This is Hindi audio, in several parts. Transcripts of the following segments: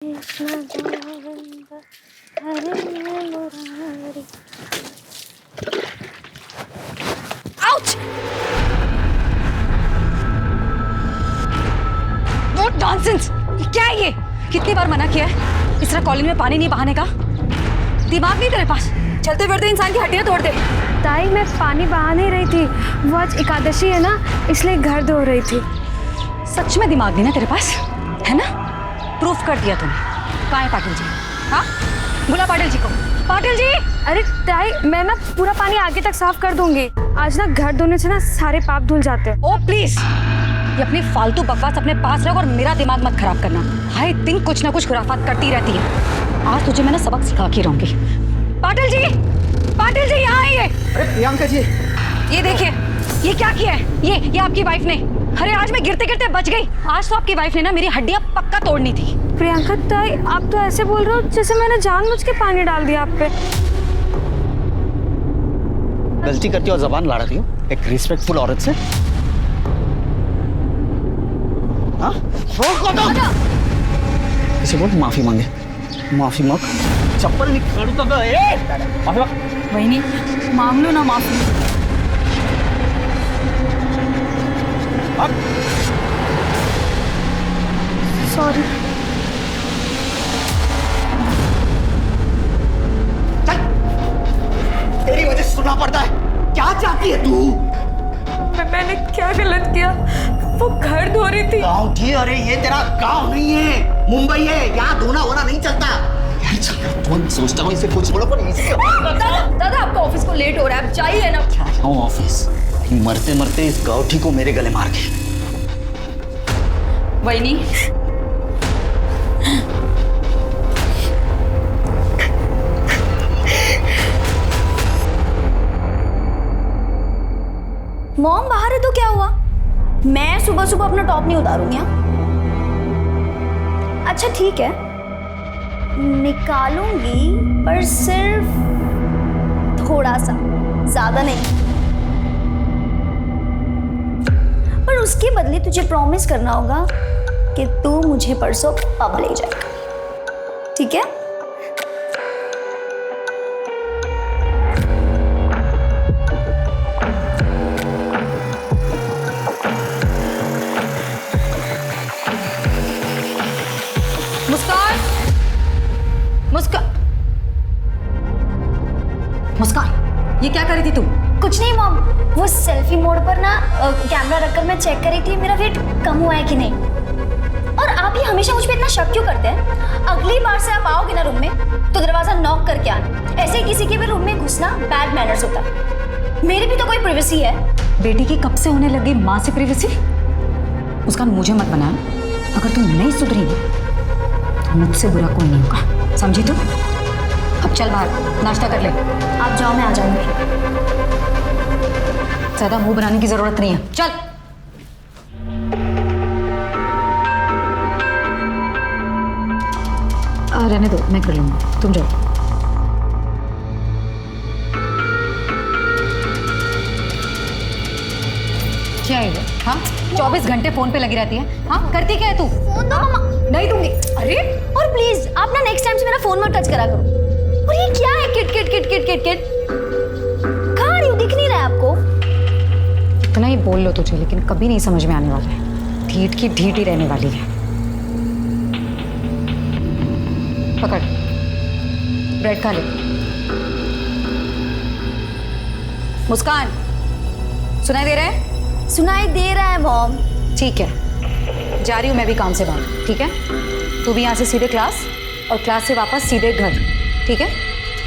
Krishna Govind Hare Murari. Ouch! What nonsense! क्या है ये? कितनी बार मना किया है इस तरह कॉलोनी में पानी नहीं बहाने का? दिमाग नहीं तेरे पास? चलते फिरते इंसान की हड्डियां तोड़ दे। ताई मैं पानी बहा नहीं रही थी, वो आज एकादशी है ना, इसलिए घर धो रही थी। सच में दिमाग नहीं ना तेरे पास, है ना? प्रूफ कर दिया तूने। कहाँ है पाटिल जी? हाँ, बुला पाटिल जी को। पाटिल जी! अरे ताई, मैं ना पूरा पानी आगे तक साफ कर दूंगी। आज ना घर धोने से ना सारे पाप धुल जाते हैं। ओ प्लीज, ये अपनी फालतू बकवास अपने पास रख और मेरा दिमाग मत खराब करना। हाय दिन कुछ ना कुछ खुराफात करती रहती है। आज तुझे मैं ना सबक सिखा के रहूंगी। पाटिल जी! पाटिल जी यहाँ आइए। अरे प्रियंका जी, ये देखिए, ये क्या किया है? ये आपकी वाइफ ने। अरे आज मैं गिरते गिरते बच गई। आज तो आपकी वाइफ ने ना मेरी हड्डियां पक्का तोड़नी थी। प्रियंका ताई, आप तो ऐसे बोल रहे हो जैसे मैंने जानबूझ के पानी डाल दिया आप पे। गलती करती हो और जबान लड़ा रही हो एक रिस्पेक्टफुल औरत से। हाँ? इसे बोल माफी मांगे। माफी मांग। चप्पल निकालू तो माफी मांग। वही नहीं, मांग लो ना माफी। सॉरी। चल, तेरी वजह से सुनना पड़ता है। क्या चाहती है तू? मैंने क्या गलत किया? वो घर धो रही थी। गाँव थी? अरे ये तेरा गाँव नहीं है, मुंबई है। यहाँ धोना होना नहीं चलता। यार तुम सोचता हूँ इसे कुछ बोलो पर इसे। दादा आपका ऑफिस को लेट हो रहा है, आप जाइए ना। क्या है ऑफिस? मरते मरते इस गाँठी को मेरे गले मार के। वही नहीं, मॉम बाहर है तो क्या हुआ? मैं सुबह सुबह अपना टॉप नहीं उतारूंगी। अच्छा ठीक है, निकालूंगी पर सिर्फ थोड़ा सा, ज्यादा नहीं। पर उसके बदले तुझे प्रॉमिस करना होगा कि तू मुझे परसों पब ले जाएगा, ठीक है? मुस्कान! मुस्कान! मुस्कान, ये क्या कर रही थी तुम? कुछ नहीं मॉम, वो सेल्फी मोड पर ना कैमरा रखकर मैं चेक कर रही थी मेरा वेट कम हुआ है कि नहीं। और आप ही हमेशा मुझ पे इतना शक क्यों करते हैं? अगली बार से आप आओगे ना रूम में तो दरवाजा नॉक करके आना। ऐसे ही किसी के भी रूम में घुसना बैड मैनर्स होता है। मेरी भी तो कोई प्राइवेसी है। बेटी की कब से होने लगी माँ से प्राइवेसी? मुस्कान मुझे मत बना। अगर तुम नहीं सुधरी तो मुझसे बुरा कोई नहीं होगा, समझी तुम? अब चल बाहर नाश्ता कर ले। आप जाओ, मैं आ जाऊंगी। ज्यादा मुंह बनाने की जरूरत नहीं है, चल। रहने दो, मैं कर लूंगा, तुम जाओ। क्या है ये? हाँ, 24 घंटे फोन पे लगी रहती है। हाँ, करती क्या है तू? फोन दो मम्मा। नहीं दूंगी। अरे और प्लीज आप ना नेक्स्ट टाइम से मेरा फोन मत टच करा करो। और ये क्या है? Kit kit kit kit kit kit. कहाँ रही हूँ? दिख नहीं रहा है आपको? इतना ही बोल लो तुझे, लेकिन कभी नहीं समझ में आने वाला है। ढीठ की ढीठ ही रहने वाली है। पकड़, ब्रेड खा ले। मुस्कान, सुनाई दे रहा है? सुनाई दे रहा है मॉम। ठीक है, जा रही हूँ मैं भी काम से बाहर, ठीक है? तू भी यहाँ से सीधे क्लास और क्लास से वापस सीधे घर, ठीक है?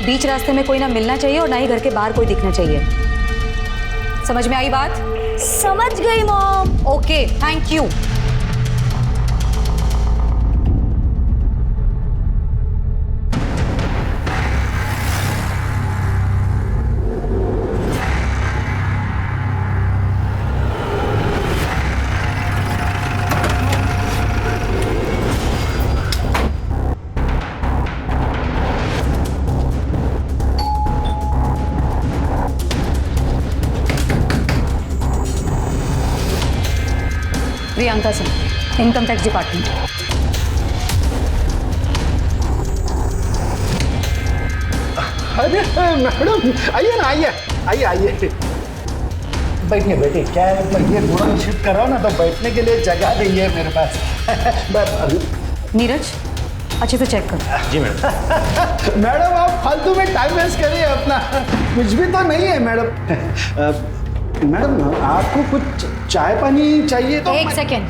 बीच रास्ते में कोई ना मिलना चाहिए और ना ही घर के बाहर कोई दिखना चाहिए। समझ में आई बात? समझ गई mom. Okay, thank you. Priyanka Singh, income tax department. अरे मैडम आइए ना, आइए आइए आइए, बैठिए बैठिए। क्या है, मैं ये घोड़ा शिफ्ट कर रहा हूँ ना, तो बैठने के लिए जगह नहीं है मेरे पास। बस अभी नीरज अच्छे से चेक कर। जी मैडम। मैडम आप फालतू में टाइम वेस्ट करिए अपना, कुछ भी तो नहीं है मैडम। मैडम आपको कुछ चाय पानी चाहिए तो? एक सेकेंड,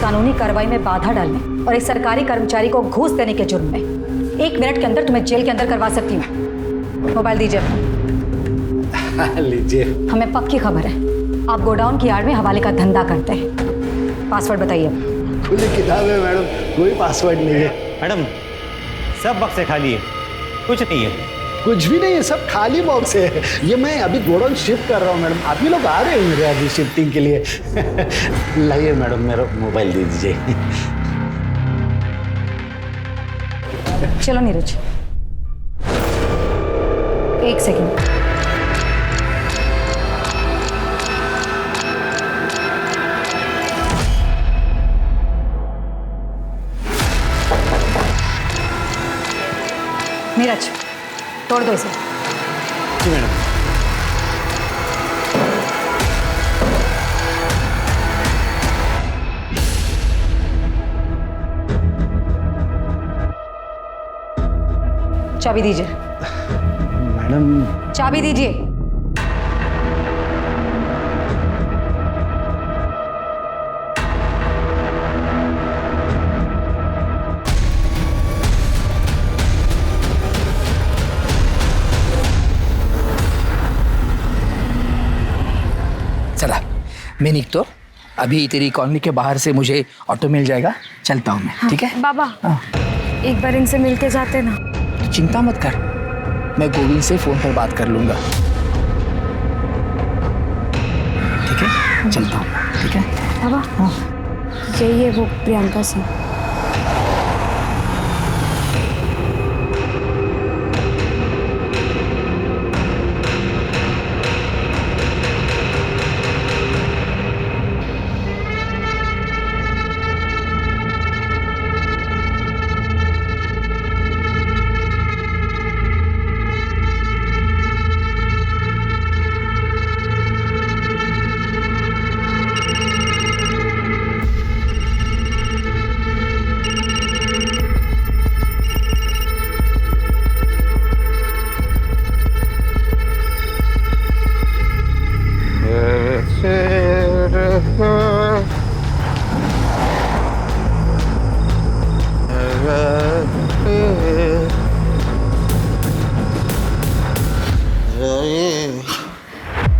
कानूनी कार्रवाई में बाधा डालने और एक सरकारी कर्मचारी को घूस देने के जुर्म में 1 मिनट के अंदर तुम्हें जेल के अंदर करवा सकती हूँ। मोबाइल दीजिए अपना। लीजिए। हमें पक्की खबर है, आप गोडाउन की आड़ में हवाले का धंधा करते हैं। पासवर्ड बताइए। खुली किताब है मैडम, कोई पासवर्ड नहीं है। मैडम सब बक्से खाली है, कुछ नहीं है। कुछ भी नहीं है, सब खाली बॉक्स है। ये मैं अभी गोडाउन शिफ्ट कर रहा हूँ मैडम, आप ही लोग आ रहे हैं मेरे अभी शिफ्टिंग के लिए। लाइए मैडम, मेरा मोबाइल दे दीजिए। चलो नीरज, 1 सेकेंड। नीरज तोड़ दो इसे। जी मैडम। चाबी दीजिए। मैडम चाबी दीजिए। चला मैं निकतो, अभी तेरी कॉलोनी के बाहर से मुझे ऑटो मिल जाएगा, चलता हूँ मैं। ठीक है बाबा, एक बार इनसे मिलके जाते ना। तो चिंता मत कर, मैं गोविंद से फोन पर बात कर लूंगा। ठीक है चलता हूँ। ठीक है बाबा, यही है वो प्रियंका सिंह।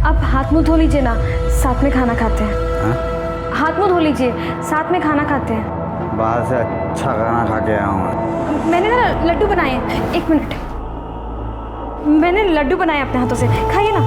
आप हाथ मुंह धो लीजिए ना, साथ में खाना खाते हैं। हाथ मुंह धो लीजिए, साथ में खाना खाते हैं। बाहर से अच्छा खाना खा के आया हूँ। मैंने ना लड्डू बनाए हैं, 1 मिनट। मैंने लड्डू बनाए अपने हाथों से, खाइए ना।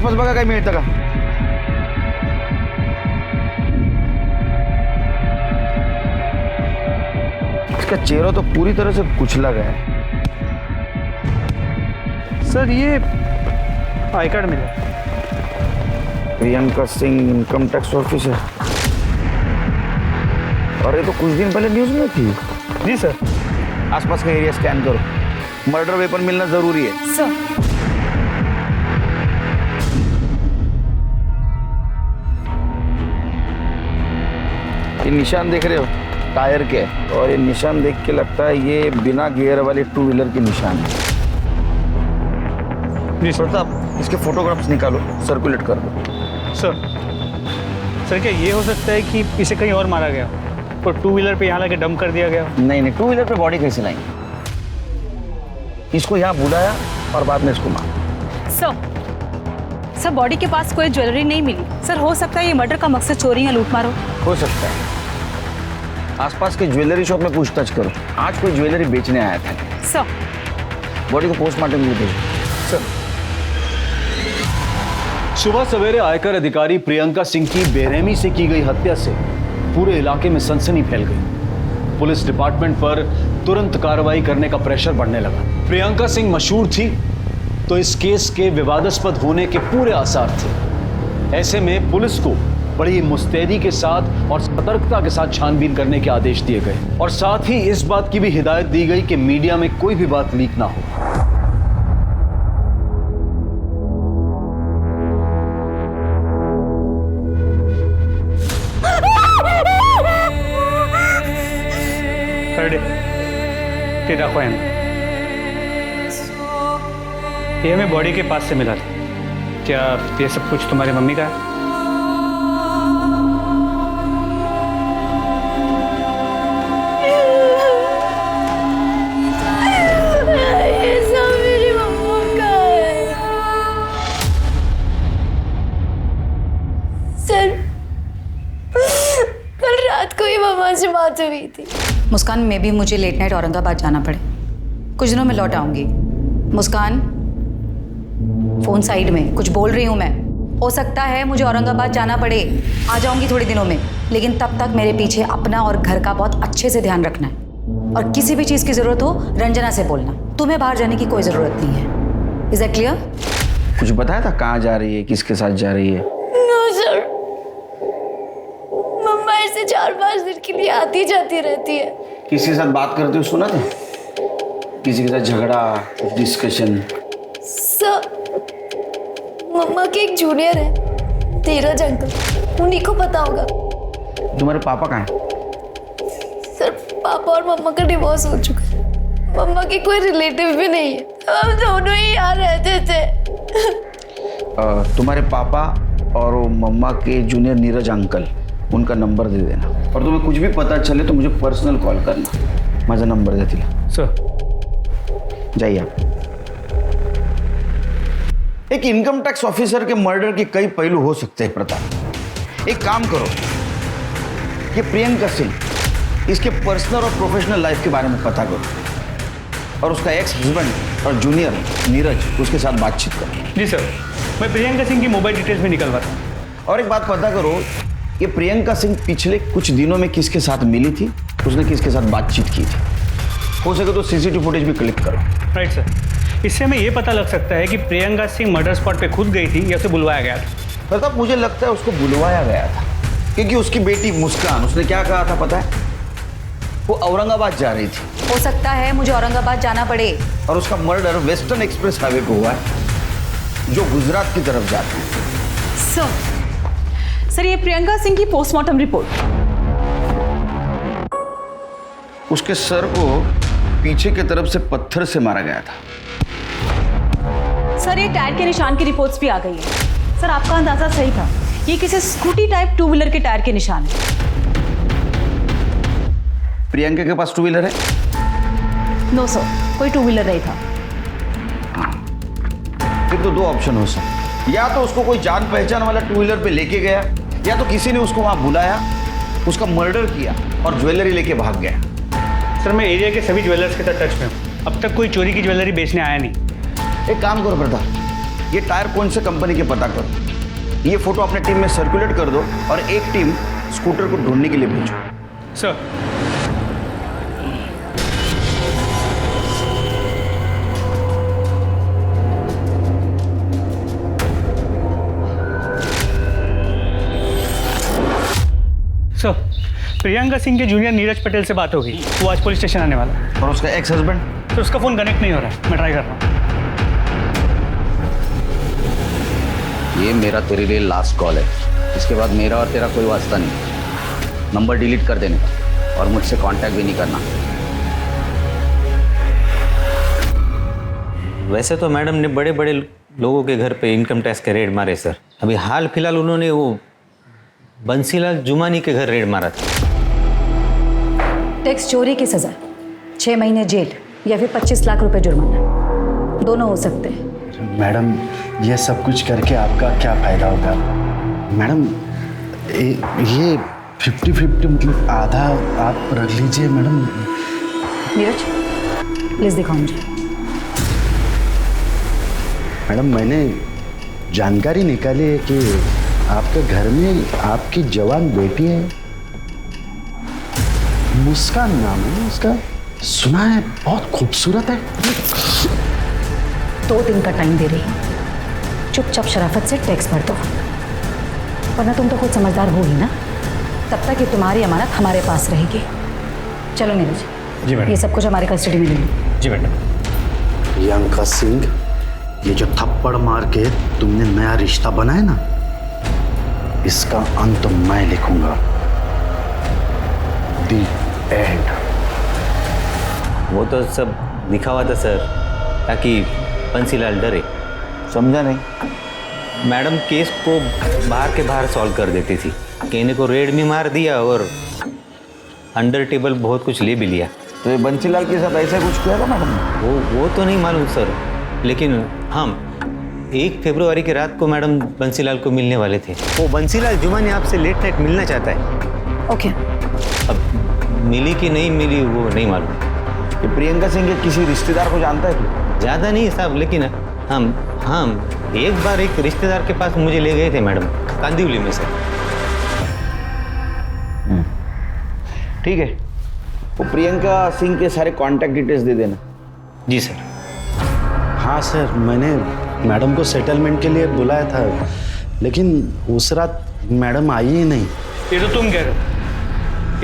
आसपास बघा काही मिळतं का? इसका चेहरा तो पूरी तरह से कुचला गया है। सर ये आई कार्ड मिला। Priyanka Singh income tax officer. और ये तो कुछ दिन पहले न्यूज में थी। जी सर। आसपास का एरिया स्कैन करो, मर्डर वेपन मिलना जरूरी है। सर ये निशान देख रहे हो टायर के, और ये निशान देख के लगता है ये बिना गियर वाली टू व्हीलर के निशान है। जी सर। प्रताप, इसके फोटोग्राफ्स निकालो, सर्कुलेट कर दो। सर क्या ये हो सकता है कि इसे कहीं और मारा गया और टू व्हीलर पे यहाँ लाके डंप कर दिया गया? नहीं नहीं, टू व्हीलर पे बॉडी कैसे लाएंगे? इसको यहाँ बुलाया और बाद में इसको मारा। सर बॉडी के पास कोई ज्वेलरी नहीं मिली। सर हो सकता है ये मर्डर का मकसद चोरी या लूट मारो हो सकता है। आसपास के ज्वेलरी शॉप में पूछताछ करो, आज कोई ज्वेलरी बेचने आया था। सर। बॉडी को पोस्टमार्टम के लिए भेजो। सर सुबह सवेरे आयकर अधिकारी प्रियंका सिंह की बेरहमी से की गई हत्या से पूरे इलाके में सनसनी फैल गई। पुलिस डिपार्टमेंट पर तुरंत कार्रवाई करने का प्रेशर बढ़ने लगा। प्रियंका सिंह मशहूर थी तो इस केस के विवादास्पद होने के पूरे आसार थे। ऐसे में पुलिस को बड़ी मुस्तैदी के साथ और सतर्कता के साथ छानबीन करने के आदेश दिए गए और साथ ही इस बात की भी हिदायत दी गई कि मीडिया में कोई भी बात लीक ना हो। ये हमें बॉडी के पास से मिला था। क्या ये सब कुछ तुम्हारी मम्मी का है? ये सब मेरी मम्मा का है। सर कल रात को ही मम्मा से बात हुई थी। मुस्कान, में भी मुझे लेट नाइट औरंगाबाद जाना पड़े, कुछ दिनों में लौट आऊंगी। मुस्कान, फोन साइड में, कुछ बोल रही हूँ मैं। हो सकता है मुझे औरंगाबाद जाना पड़े, आ जाऊंगी थोड़े दिनों में, लेकिन तब तक मेरे पीछे अपना और घर का बहुत अच्छे से ध्यान रखना है। और किसी भी चीज़ की ज़रूरत हो रंजना से बोलना। तुम्हें बाहर जाने की कोई ज़रूरत नहीं है। Is that clear? कुछ बताया था कहाँ जा रही है, किसके साथ जा रही है? नो सर, मम्मा ऐसे 4-5 दिन के लिए आती जाती रहती है। किसी के साथ बात करते हुए सुना था? किसी के साथ झगड़ा, डिस्कशन? सर मम्मा के एक जूनियर है, धीरज अंकल, उन्हीं को पता होगा। तुम्हारे पापा कहाँ हैं? सर पापा और मम्मा का डिवोर्स हो चुका है। मम्मा के कोई रिलेटिव भी नहीं है, हम दोनों ही यहाँ रहते थे। तुम्हारे पापा और वो मम्मा के जूनियर नीरज अंकल, उनका नंबर दे देना। और तुम्हें कुछ भी पता चले तो मुझे पर्सनल कॉल करना। माझा नंबर दे दिला। सर जाइए आप। एक इनकम टैक्स ऑफिसर के मर्डर के कई पहलू हो सकते हैं प्रताप। एक काम करो, ये प्रियंका सिंह, इसके पर्सनल और प्रोफेशनल लाइफ के बारे में पता करो और उसका एक्स हस्बैंड और जूनियर नीरज, उसके साथ बातचीत करो। जी सर, मैं प्रियंका सिंह की मोबाइल डिटेल्स भी निकलवाता हूँ। और एक बात पता करो, ये प्रियंका सिंह पिछले कुछ दिनों में किसके साथ मिली थी, उसने किसके साथ बातचीत की थी। हो सके तो सीसीटीवी फुटेज भी क्लिक करो। राइट सर, इससे हमें ये पता लग सकता है कि प्रियंका सिंह मर्डर स्पॉट पे खुद गई थी या उसे बुलवाया गया था। प्रताप, मुझे लगता है उसको बुलवाया गया था, क्योंकि उसकी बेटी मुस्कान, उसने क्या कहा था पता है? वो औरंगाबाद जा रही थी। हो सकता है मुझे औरंगाबाद जाना पड़े। और उसका मर्डर वेस्टर्न एक्सप्रेस हाईवे पे हुआ है, जो गुजरात की तरफ जाता है। सर ये प्रियंका सिंह की पोस्टमार्टम रिपोर्ट। उसके सर को पीछे की तरफ से पत्थर से मारा गया था। सर ये टायर के निशान की रिपोर्ट्स भी आ गई है। सर आपका अंदाजा सही था, ये किसी स्कूटी टाइप टू व्हीलर के टायर के निशान है। प्रियंका के पास टू व्हीलर है? नो सर, कोई टू व्हीलर नहीं था। फिर तो दो ऑप्शन हो सकते, या तो उसको कोई जान पहचान वाला टू व्हीलर पे लेके गया, या तो किसी ने उसको वहां बुलाया, उसका मर्डर किया और ज्वेलरी लेके भाग गया। सर मैं एरिया के सभी ज्वेलर्स के साथ टच में हूँ, अब तक कोई चोरी की ज्वेलरी बेचने आया नहीं। एक काम करो प्रताप, ये टायर कौन से कंपनी के पता करो। ये फोटो अपने टीम में सर्कुलेट कर दो और एक टीम स्कूटर को ढूंढने के लिए भेजो। सर सर प्रियंका सिंह के जूनियर नीरज पटेल से बात होगी, वो आज पुलिस स्टेशन आने वाला है। और उसका एक्स हस्बैंड? तो उसका फ़ोन कनेक्ट नहीं हो रहा है, मैं ट्राई कर रहा हूँ। ये मेरा तेरे लिए लास्ट कॉल है, इसके बाद मेरा और तेरा कोई वास्ता नहीं। नंबर डिलीट कर देने का और मुझसे कांटेक्ट भी नहीं करना। वैसे तो मैडम ने बड़े बड़े लोगों के घर पे इनकम टैक्स के रेड मारे सर। अभी हाल फिलहाल उन्होंने वो बंसीलाल जुमानी के घर रेड मारा था। टैक्स चोरी की सजा 6 महीने जेल या फिर 25 लाख रुपए जुर्माना, दोनों हो सकते हैं। मैडम ये सब कुछ करके आपका क्या फायदा होगा? मैडम ये 50-50 मतलब आधा आप रख लीजिए मैडम। नीरज लिस्ट दिखाओ मुझे। मैडम मैंने जानकारी निकाली है कि आपके घर में आपकी जवान बेटी है, मुस्कान नाम है उसका, सुना है बहुत खूबसूरत है। 2 दिन का टाइम दे रही हूँ, चुपचाप शराफत से टैक्स भर दो, वरना तुम तो खुद समझदार हो ही ना, तब तक ये तुम्हारी अमानत हमारे पास रहेगी। चलो नीरज। जी मैडम। ये सब कुछ हमारे कस्टडी में ले लो। जी मैडम। प्रियंका सिंह, ये जो थप्पड़ मार के तुमने नया रिश्ता बनाया ना, इसका अंत मैं लिखूंगा। दी एंड। वो तो सब लिखा हुआ था सर, ताकि बंसीलाल डरे। समझा नहीं? मैडम केस को बाहर के बाहर सॉल्व कर देती थी, कहने को रेड भी मार दिया और अंडर टेबल बहुत कुछ ले भी लिया। तो ये बंसीलाल के साथ ऐसा कुछ किया था मैडम? वो तो नहीं मालूम सर, लेकिन हम 1 फरवरी की रात को मैडम बंसीलाल को मिलने वाले थे। वो बंसीलाल जुमानी आपसे लेट नाइट मिलना चाहता है। ओके। अब मिली कि नहीं मिली वो नहीं मालूम। ये प्रियंका सिंह के किसी रिश्तेदार को जानता है तू? ज़्यादा नहीं साहब, लेकिन हम एक बार एक रिश्तेदार के पास मुझे ले गए थे मैडम, कांदिवली में सर। ठीक है, वो प्रियंका सिंह के सारे कांटेक्ट डिटेल्स दे देना। जी सर। हाँ सर, मैंने मैडम को सेटलमेंट के लिए बुलाया था, लेकिन उस रात मैडम आई ही नहीं। ये तो तुम कह रहे हो,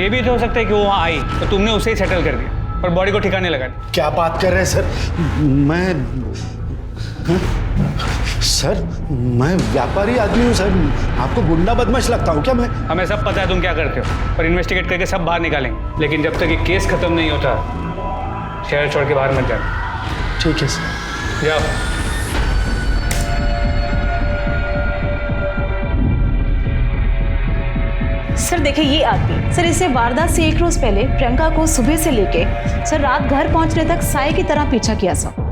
ये भी तो हो सकता है कि वो वहाँ आई तो तुमने उसे ही सेटल कर दिया और बॉडी को ठिकाने लगा दिया। क्या बात कर रहे हैं सर? मैं व्यापारी आदमी हूँ सर, आपको गुंडा बदमाश लगता हूँ क्या मैं? हमें सब पता है तुम क्या करते हो, और इन्वेस्टिगेट करके सब बाहर निकालेंगे, लेकिन जब तक ये केस खत्म नहीं होता शहर छोड़ के बाहर मत जाना। ठीक है सर। जाओ। सर देखिए ये आदमी, सर इसे वारदात से 1 रोज पहले प्रियंका को सुबह से लेके सर रात घर पहुंचने तक साए की तरह पीछा किया सर।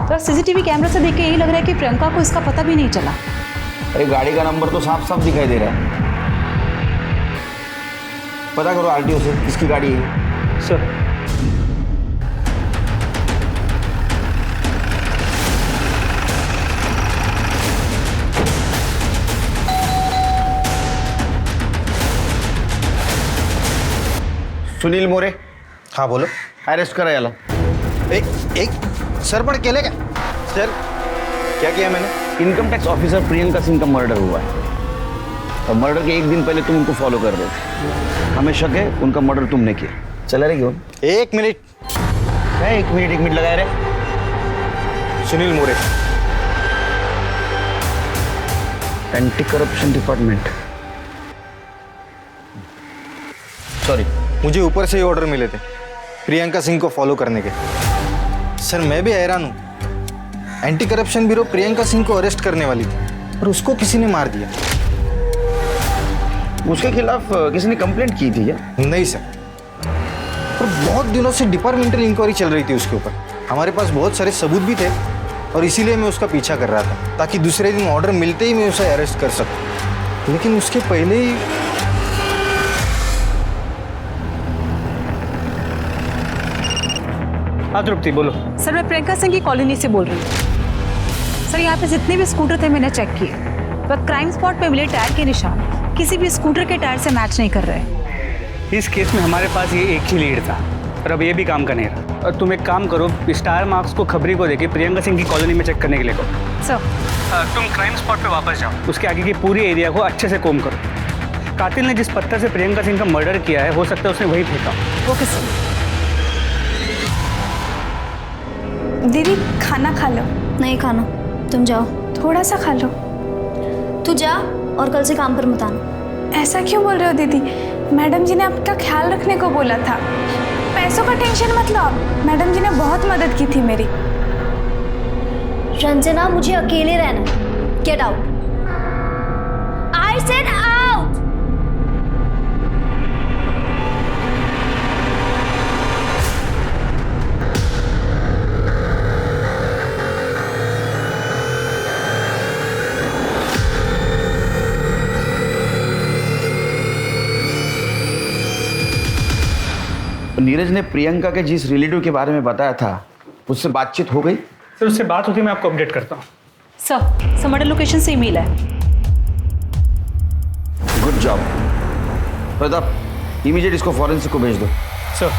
तो सीसीटीवी कैमरा से देख के यही लग रहा है कि प्रियंका को इसका पता भी नहीं चला। अरे गाड़ी का नंबर तो साफ साफ दिखाई दे रहा है। पता करो आरटीओ से किसकी गाड़ी है। सर सुनील मोरे। हाँ बोलो। अरेस्ट करा याला। एक सर पण केले क्या? सर क्या किया मैंने? Income tax officer Priyanka Singh का मर्डर हुआ है और मर्डर के 1 दिन पहले तुम उनको फॉलो कर रहे थे। हमें शक है उनका मर्डर तुमने किया। चला रहे क्यों? 1 मिनट। क्या 1 मिनट लगाए रहे? सुनील मोरे, एंटी करप्शन डिपार्टमेंट। सॉरी, मुझे ऊपर से ही ऑर्डर मिले थे प्रियंका सिंह को फॉलो करने के। सर मैं भी हैरान हूँ, anti corruption bureau Priyanka Singh को अरेस्ट करने वाली थी और उसको किसी ने मार दिया। उसके खिलाफ किसी ने कंप्लेंट की थी क्या? नहीं सर, पर बहुत दिनों से डिपार्टमेंटल इंक्वायरी चल रही थी उसके ऊपर। हमारे पास बहुत सारे सबूत भी थे और इसीलिए मैं उसका पीछा कर रहा था, ताकि दूसरे दिन ऑर्डर मिलते ही मैं उसे अरेस्ट कर सकूं। लेकिन उसके पहले ही हाँ तृप्ति बोलो। सर मैं प्रियंका सिंह की कॉलोनी से बोल रही हूँ। सर यहाँ पे जितने भी स्कूटर थे मैंने चेक किए, पर क्राइम स्पॉट पे मिले टायर के निशान किसी भी स्कूटर के टायर से मैच नहीं कर रहे। इस केस में हमारे पास ये एक ही लीड था, और अब ये भी काम का नहीं रहा। और तुम एक काम करो, स्टार मार्क्स को खबरी को देके प्रियंका सिंह की कॉलोनी में चेक करने के लिए कहो। सर तुम क्राइम स्पॉट पे वापस जाओ, उसके आगे की पूरी एरिया को अच्छे से कोम करो। कातिल ने जिस पत्थर से प्रियंका सिंह का मर्डर किया है, हो सकता है उसने वही फेंका। Okay sir. दीदी खाना खा लो। नहीं खाना, तुम जाओ। थोड़ा सा खा लो। तू जा और कल से काम पर मत आना। ऐसा क्यों बोल रहे हो दीदी? मैडम जी ने आपका ख्याल रखने को बोला था। पैसों का टेंशन मत लो आप, मैडम जी ने बहुत मदद की थी मेरी। रंजना, मुझे अकेले रहना। Get out. I said out. Neeraj ने प्रियंका के जिस रिलेटिव के बारे में बताया था, उससे बातचीत हो गई? सर उससे बात होती है, मैं आपको अपडेट करता हूँ। सर मर्डर लोकेशन से ईमेल है। गुड जॉब प्रताप, इमीडिएट इसको फॉरेंसिक को भेज दो। सर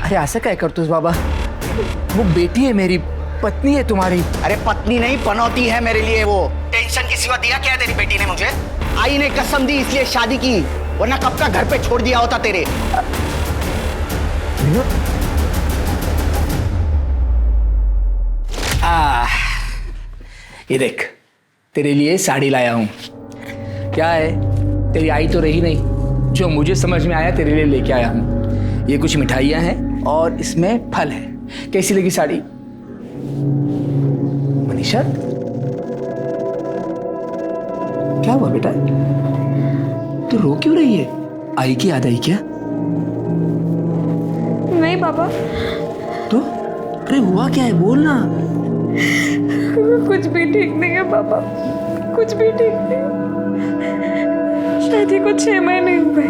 अरे ऐसा क्या करतूस बाबा? वो बेटी है मेरी, पत्नी है तुम्हारी। अरे पत्नी नहीं, पनौती है मेरे लिए वो। टेंशन की सिवा दिया क्या तेरी बेटी ने मुझे? आई ने कसम दी इसलिए शादी की, वरना कब का घर पे छोड़ दिया होता तेरे। ये देख, तेरे लिए साड़ी लाया हूं। क्या है, तेरी आई तो रही नहीं, जो मुझे समझ में आया तेरे लिए लेके आया हूं। ये कुछ मिठाइयां हैं और इसमें फल है। कैसी लगी साड़ी मनीषा? क्या हुआ बेटा, तू रो क्यों रही है? आई की याद आई क्या? नहीं पापा। तो अरे हुआ क्या है, बोल ना। कुछ भी ठीक नहीं है पापा, कुछ भी ठीक नहीं। शादी को 6 महीने हुए,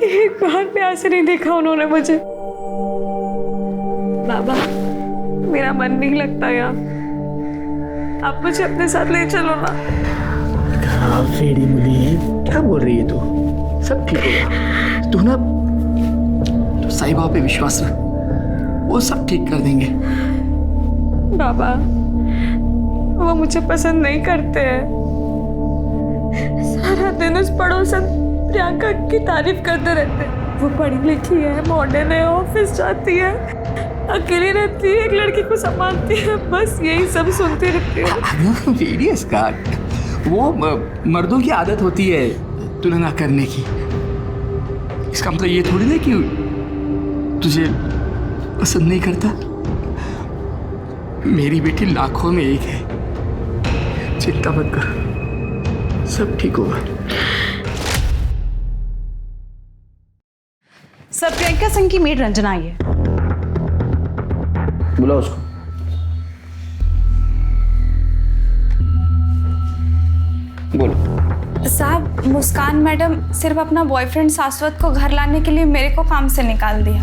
एक बार प्यार से नहीं देखा उन्होंने मुझे। बाबा मेरा मन नहीं लगता यार, आप मुझे अपने साथ ले चलो ना। फेड़ी मुली है, क्या बोल रही है तू? सब ठीक होगा, तू ना तो साईं बाबा पे विश्वास रख, वो सब ठीक कर देंगे। बाबा वो मुझे पसंद नहीं करते हैं, सारा दिन उस पड़ोसन प्रियंका की तारीफ करते रहते हैं। वो पढ़ी लिखी है, मॉडर्न है, ऑफिस जाती है, अकेली रहती है, एक लड़की को संभालती है, बस यही सब सुनती रहती है। वेरियस का वो मर्दों की आदत होती है तुलना करने की। इसका मतलब ये थोड़ी ना कि तुझे पसंद नहीं करता। मेरी बेटी लाखों में एक है, चिंता मत कर, सब ठीक होगा। सर प्रियंका सिंह की मेड रंजना आई है। बुलाओ उसको। बोलो। साहब मुस्कान मैडम सिर्फ अपना बॉयफ्रेंड शाश्वत को घर लाने के लिए मेरे को काम से निकाल दिया।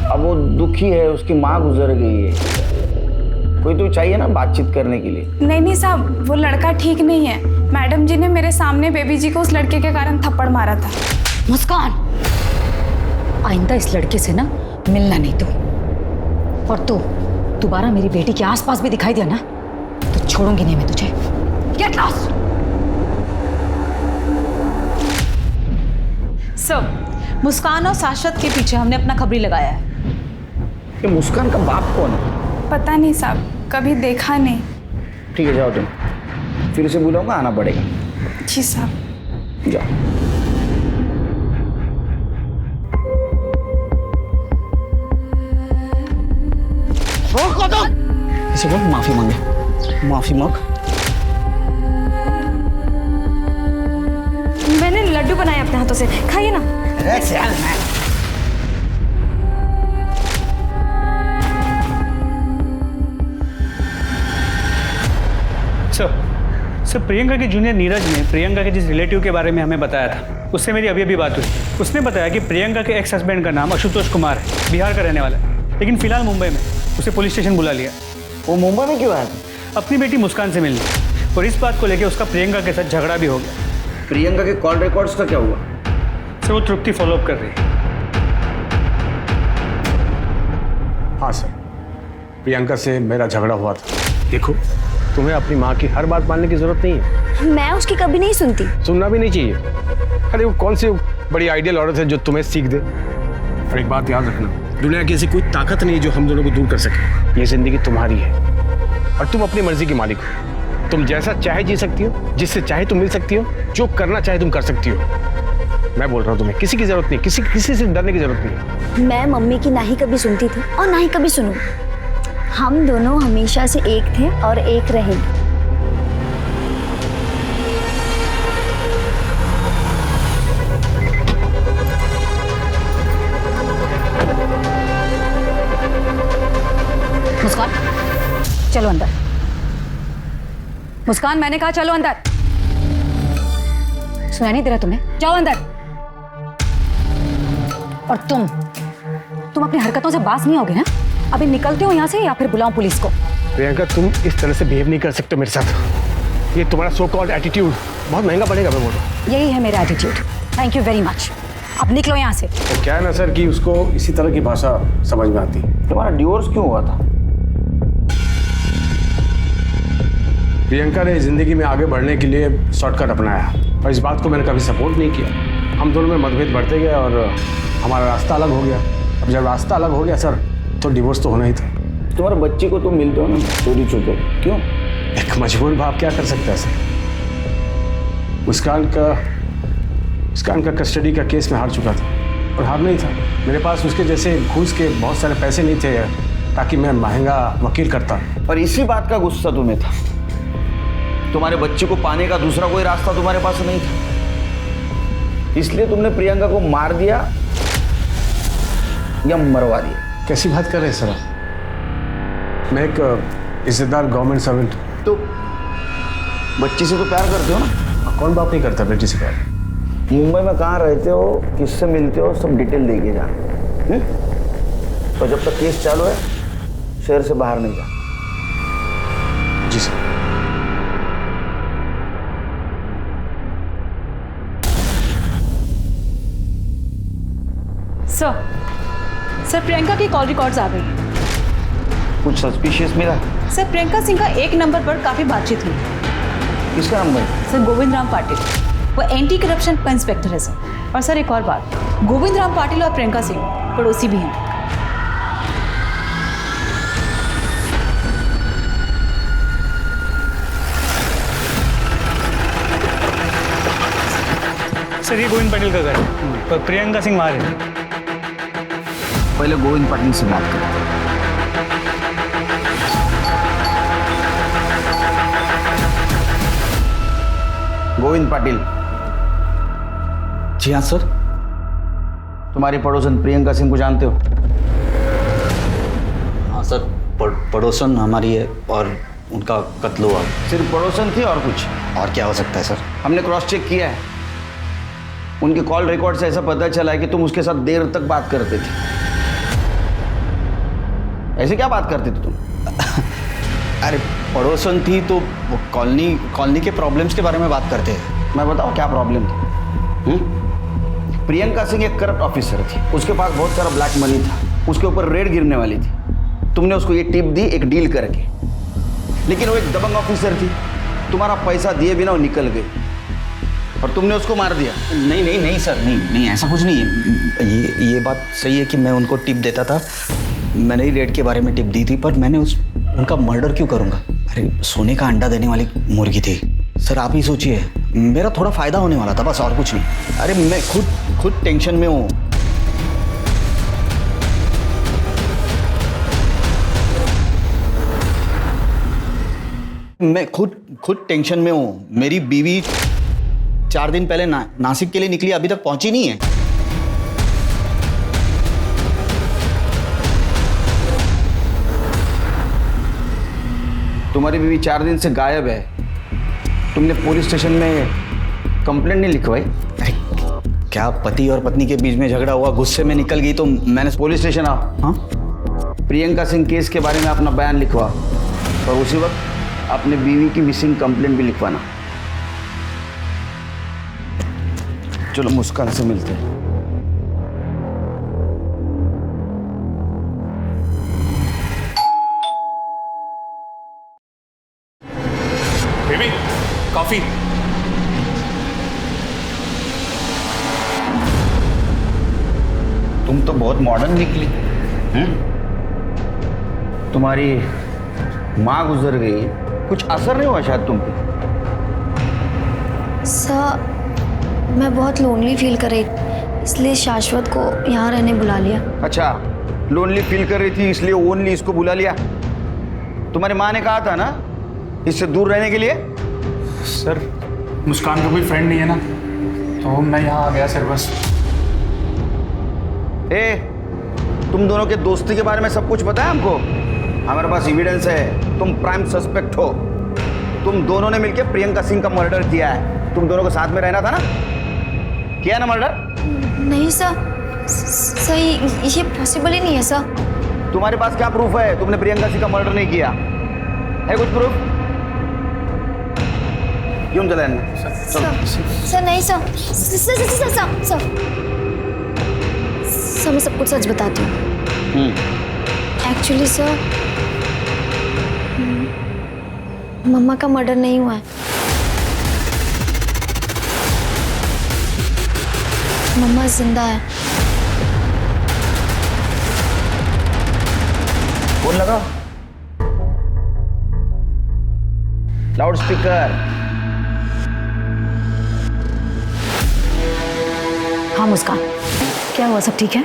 अब वो दुखी है, उसकी माँ गुजर गई है। कोई तो चाहिए ना बातचीत करने के लिए। नहीं नहीं साहब, वो लड़का ठीक नहीं है। मैडम जी ने मेरे सामने बेबी जी को उस लड़के के कारण थप्पड़ मारा था। मुस्कान, आइंदा इस लड़के से ना मिलना नहीं तू। और तू दोबारा मेरी बेटी के आसपास भी दिखाई दिया ना तो छोड़ूंगी नहीं मैं तुझे। Get lost. सर, मुस्कान और शाश्वत के पीछे हमने अपना खबरी लगाया है। ये मुस्कान का बाप कौन है? पता नहीं साहब, कभी देखा नहीं। ठीक है, जाओ तुम, फिर से बुलाऊंगा, आना पड़ेगा। जी साहब। जाओ। इसे बोल माफी मांगे, माफी मांग। मैंने लड्डू बनाए अपने हाथों से, खाइए ना। सर प्रियंका के जूनियर नीरज ने प्रियंका के जिस रिलेटिव के बारे में हमें बताया था, उससे मेरी अभी बात हुई। उसने बताया कि प्रियंका के एक्स हस्बैंड का नाम आशुतोष कुमार है, बिहार का रहने वाला है, लेकिन फिलहाल मुंबई में। उसे पुलिस स्टेशन बुला लिया। वो मुंबई में क्यों आया? अपनी बेटी मुस्कान से मिलने, और इस बात को लेकर उसका प्रियंका के साथ झगड़ा भी हो गया। प्रियंका के कॉल रिकॉर्ड्स का क्या हुआ? सर वो तृप्ति फॉलोअप कर रही है। हाँ सर, प्रियंका से मेरा झगड़ा हुआ था। देखो, तुम्हें अपनी माँ की हर बात मानने की जरूरत नहीं है। मैं उसकी कभी नहीं सुनती। सुनना भी नहीं चाहिए। अरे वो कौन सी बड़ी आइडियल औरत है जो तुम्हें सीख दे। और एक बात याद रखना, दुनिया की ऐसी कोई ताकत नहीं जो हम दोनों को दूर कर सके। ये जिंदगी तुम्हारी है और तुम अपनी मर्जी की मालिक हो। तुम जैसा चाहे जी सकती हो, जिससे चाहे तुम मिल सकती हो, जो करना चाहे तुम कर सकती हो। मैं बोल रहा हूँ, तुम्हें किसी की जरूरत नहीं, किसी से डरने की जरूरत नहीं। मैं मम्मी की ना ही कभी सुनती थी और ना ही कभी सुनूं। हम दोनों हमेशा से एक थे और एक रहेंगे। मुस्कान, चलो अंदर। मुस्कान, मैंने कहा चलो अंदर। सुनाई नहीं दे रहा तुम्हें? जाओ अंदर। और तुम अपनी हरकतों से बाज नहीं आओगे ना? अभी निकलते हो यहाँ से या फिर बुलाऊं पुलिस को? प्रियंका, तुम इस तरह से बिहेव नहीं कर सकते मेरे साथ। ये तुम्हारा सो कॉल्ड एटीट्यूड बहुत महंगा पड़ेगा। मैं बोल रहा हूँ, यही है मेरा attitude. Thank you very much. अब निकलो यहाँ से। तो क्या है ना सर कि उसको इसी तरह की भाषा समझ में आती है। तुम्हारा डिवोर्स क्यों हुआ था? प्रियंका ने जिंदगी में आगे बढ़ने के लिए शॉर्टकट अपनाया और इस बात को मैंने कभी सपोर्ट नहीं किया। हम दोनों में मतभेद बढ़ते गए और हमारा रास्ता अलग हो गया। अब जब रास्ता अलग हो गया सर, तो डिवोर्स तो होना ही था। तुम्हारे बच्ची को तुम मिलते हो ना चोरी छुपे, क्यों? एक मजबूर बाप क्या कर सकता है सर? मुस्कान का कस्टडी का केस में हार चुका था और हार नहीं था। मेरे पास उसके जैसे घूस के बहुत सारे पैसे नहीं थे ताकि मैं महंगा वकील करता। और इसी बात का गुस्सा तुम्हें था। तुम्हारे बच्चे को पाने का दूसरा कोई रास्ता तुम्हारे पास नहीं था, इसलिए तुमने प्रियंका को मार दिया या मरवा दिया। कैसी बात कर रहे हैं सर आप? मैं एक इज्जतदार गवर्नमेंट सर्वेंट। तो बच्ची से तो प्यार करते हो ना? कौन बाप नहीं करता बेटी से प्यार? मुंबई में कहाँ रहते हो, किससे मिलते हो, सब डिटेल देके जा। तो जब तक केस चालू है शहर से बाहर नहीं जा। जी सर। सर प्रियंका की कॉल रिकॉर्ड्स आ गई। कुछ सस्पिशियस मिला? सर प्रियंका सिंह का एक नंबर पर काफी बातचीत हुई। किसका नंबर? सर गोविंद राम पाटिल, वो एंटी करप्शन का इंस्पेक्टर है सर। और सर एक और बात, गोविंद राम पाटिल और प्रियंका सिंह पड़ोसी भी हैं। सर ये गोविंद पाटिल का घर है और प्रियंका सिंह वहाँ है। पहले गोविंद पाटिल से बात करो। गोविंद पाटिल। जी हाँ सर। तुम्हारी पड़ोसन प्रियंका सिंह को जानते हो? हाँ सर, पड़ोसन हमारी है और उनका कत्ल हुआ। सिर्फ पड़ोसन थी और कुछ? और क्या हो सकता है सर? हमने क्रॉस चेक किया है, उनके कॉल रिकॉर्ड से ऐसा पता चला है कि तुम उसके साथ देर तक बात करते थे। ऐसे क्या बात करते थे तुम? अरे पड़ोसन थी तो वो कॉलोनी के प्रॉब्लम्स के बारे में बात करते हैं। मैं बताऊँ क्या प्रॉब्लम थी? प्रियंका सिंह एक करप्ट ऑफिसर थी, उसके पास बहुत सारा ब्लैक मनी था, उसके ऊपर रेड गिरने वाली थी। तुमने उसको ये टिप दी एक डील करके, लेकिन वो एक दबंग ऑफिसर थी, तुम्हारा पैसा दिए बिना वो निकल गई और तुमने उसको मार दिया। नहीं सर, नहीं ऐसा कुछ नहीं है। ये बात सही है कि मैं उनको टिप देता था, मैंने ही रेड के बारे में टिप दी थी, पर मैंने उनका मर्डर क्यों करूँगा? अरे सोने का अंडा देने वाली मुर्गी थी सर, आप ही सोचिए, मेरा थोड़ा फायदा होने वाला था बस, और कुछ नहीं। अरे मैं खुद टेंशन में हूँ। मैं खुद टेंशन में हूँ। मेरी बीवी 4 दिन पहले नासिक के लिए निकली, अभी तक पहुंची नहीं है। तुम्हारी बीवी 4 दिन से गायब है, तुमने पुलिस स्टेशन में कंप्लेंट नहीं लिखवाई? अरे क्या पति और पत्नी के बीच में झगड़ा हुआ, गुस्से में निकल गई तो मैंने पुलिस स्टेशन आओ। हाँ प्रियंका सिंह केस के बारे में अपना बयान लिखवा और उसी वक्त अपने बीवी की मिसिंग कंप्लेंट भी लिखवाना। चलो मुस्कान से मिलते हैं। Baby coffee. तुम तो बहुत मॉडर्न निकली। तुम्हारी माँ गुजर गई, कुछ असर नहीं हुआ शायद तुम पे? सर मैं बहुत लोनली फील कर रही, इसलिए शाश्वत को यहाँ रहने बुला लिया। अच्छा, लोनली फील कर रही थी इसलिए ओनली इसको बुला लिया? तुम्हारी माँ ने कहा था ना इससे दूर रहने के लिए। सर मुस्कान का कोई फ्रेंड नहीं है ना, तो मैं यहाँ आ गया सर बस। तुम दोनों के दोस्ती के बारे में सब कुछ पता है हमको, हमारे पास एविडेंस है, तुम प्राइम सस्पेक्ट हो। तुम दोनों ने मिलकर प्रियंका सिंह का मर्डर किया है। तुम दोनों को साथ में रहना था ना, किया ना मर्डर? नहीं सर, सही ये पॉसिबल ही नहीं है सर। तुम्हारे पास क्या प्रूफ है तुमने प्रियंका सिंह का मर्डर नहीं किया है? कुछ प्रूफ? क्यों चले सर नहीं सर, सर मैं सब कुछ सच बताती हूँ। एक्चुअली सर मम्मा का मर्डर नहीं हुआ है। मम्मा जिंदा है। फोन लगाओ, लाउड स्पीकर। हाँ मुस्कान, क्या हुआ, सब ठीक है?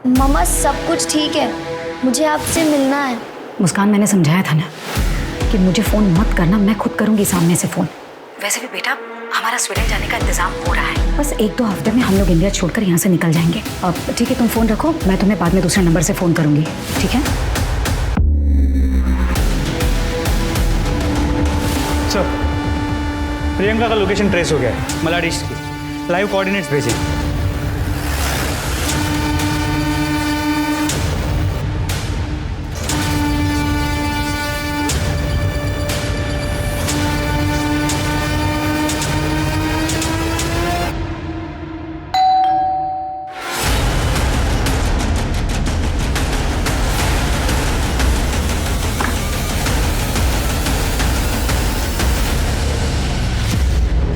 मम्मा सब कुछ ठीक है, मुझे आपसे मिलना है। मुस्कान मैंने समझाया था ना कि मुझे फ़ोन मत करना, मैं खुद करूँगी सामने से फ़ोन। वैसे भी बेटा हमारा स्वीडन जाने का इंतजाम हो रहा है, बस 1-2 हफ्ते में हम लोग इंडिया छोड़कर यहाँ से निकल जाएंगे। अब ठीक है, तुम फ़ोन रखो, मैं तुम्हें बाद में दूसरे नंबर से फ़ोन करूँगी, ठीक है? सर प्रियंका का लोकेशन ट्रेस हो गया है, मलाड ईस्ट की। लाइव कोऑर्डिनेट्स भेजें।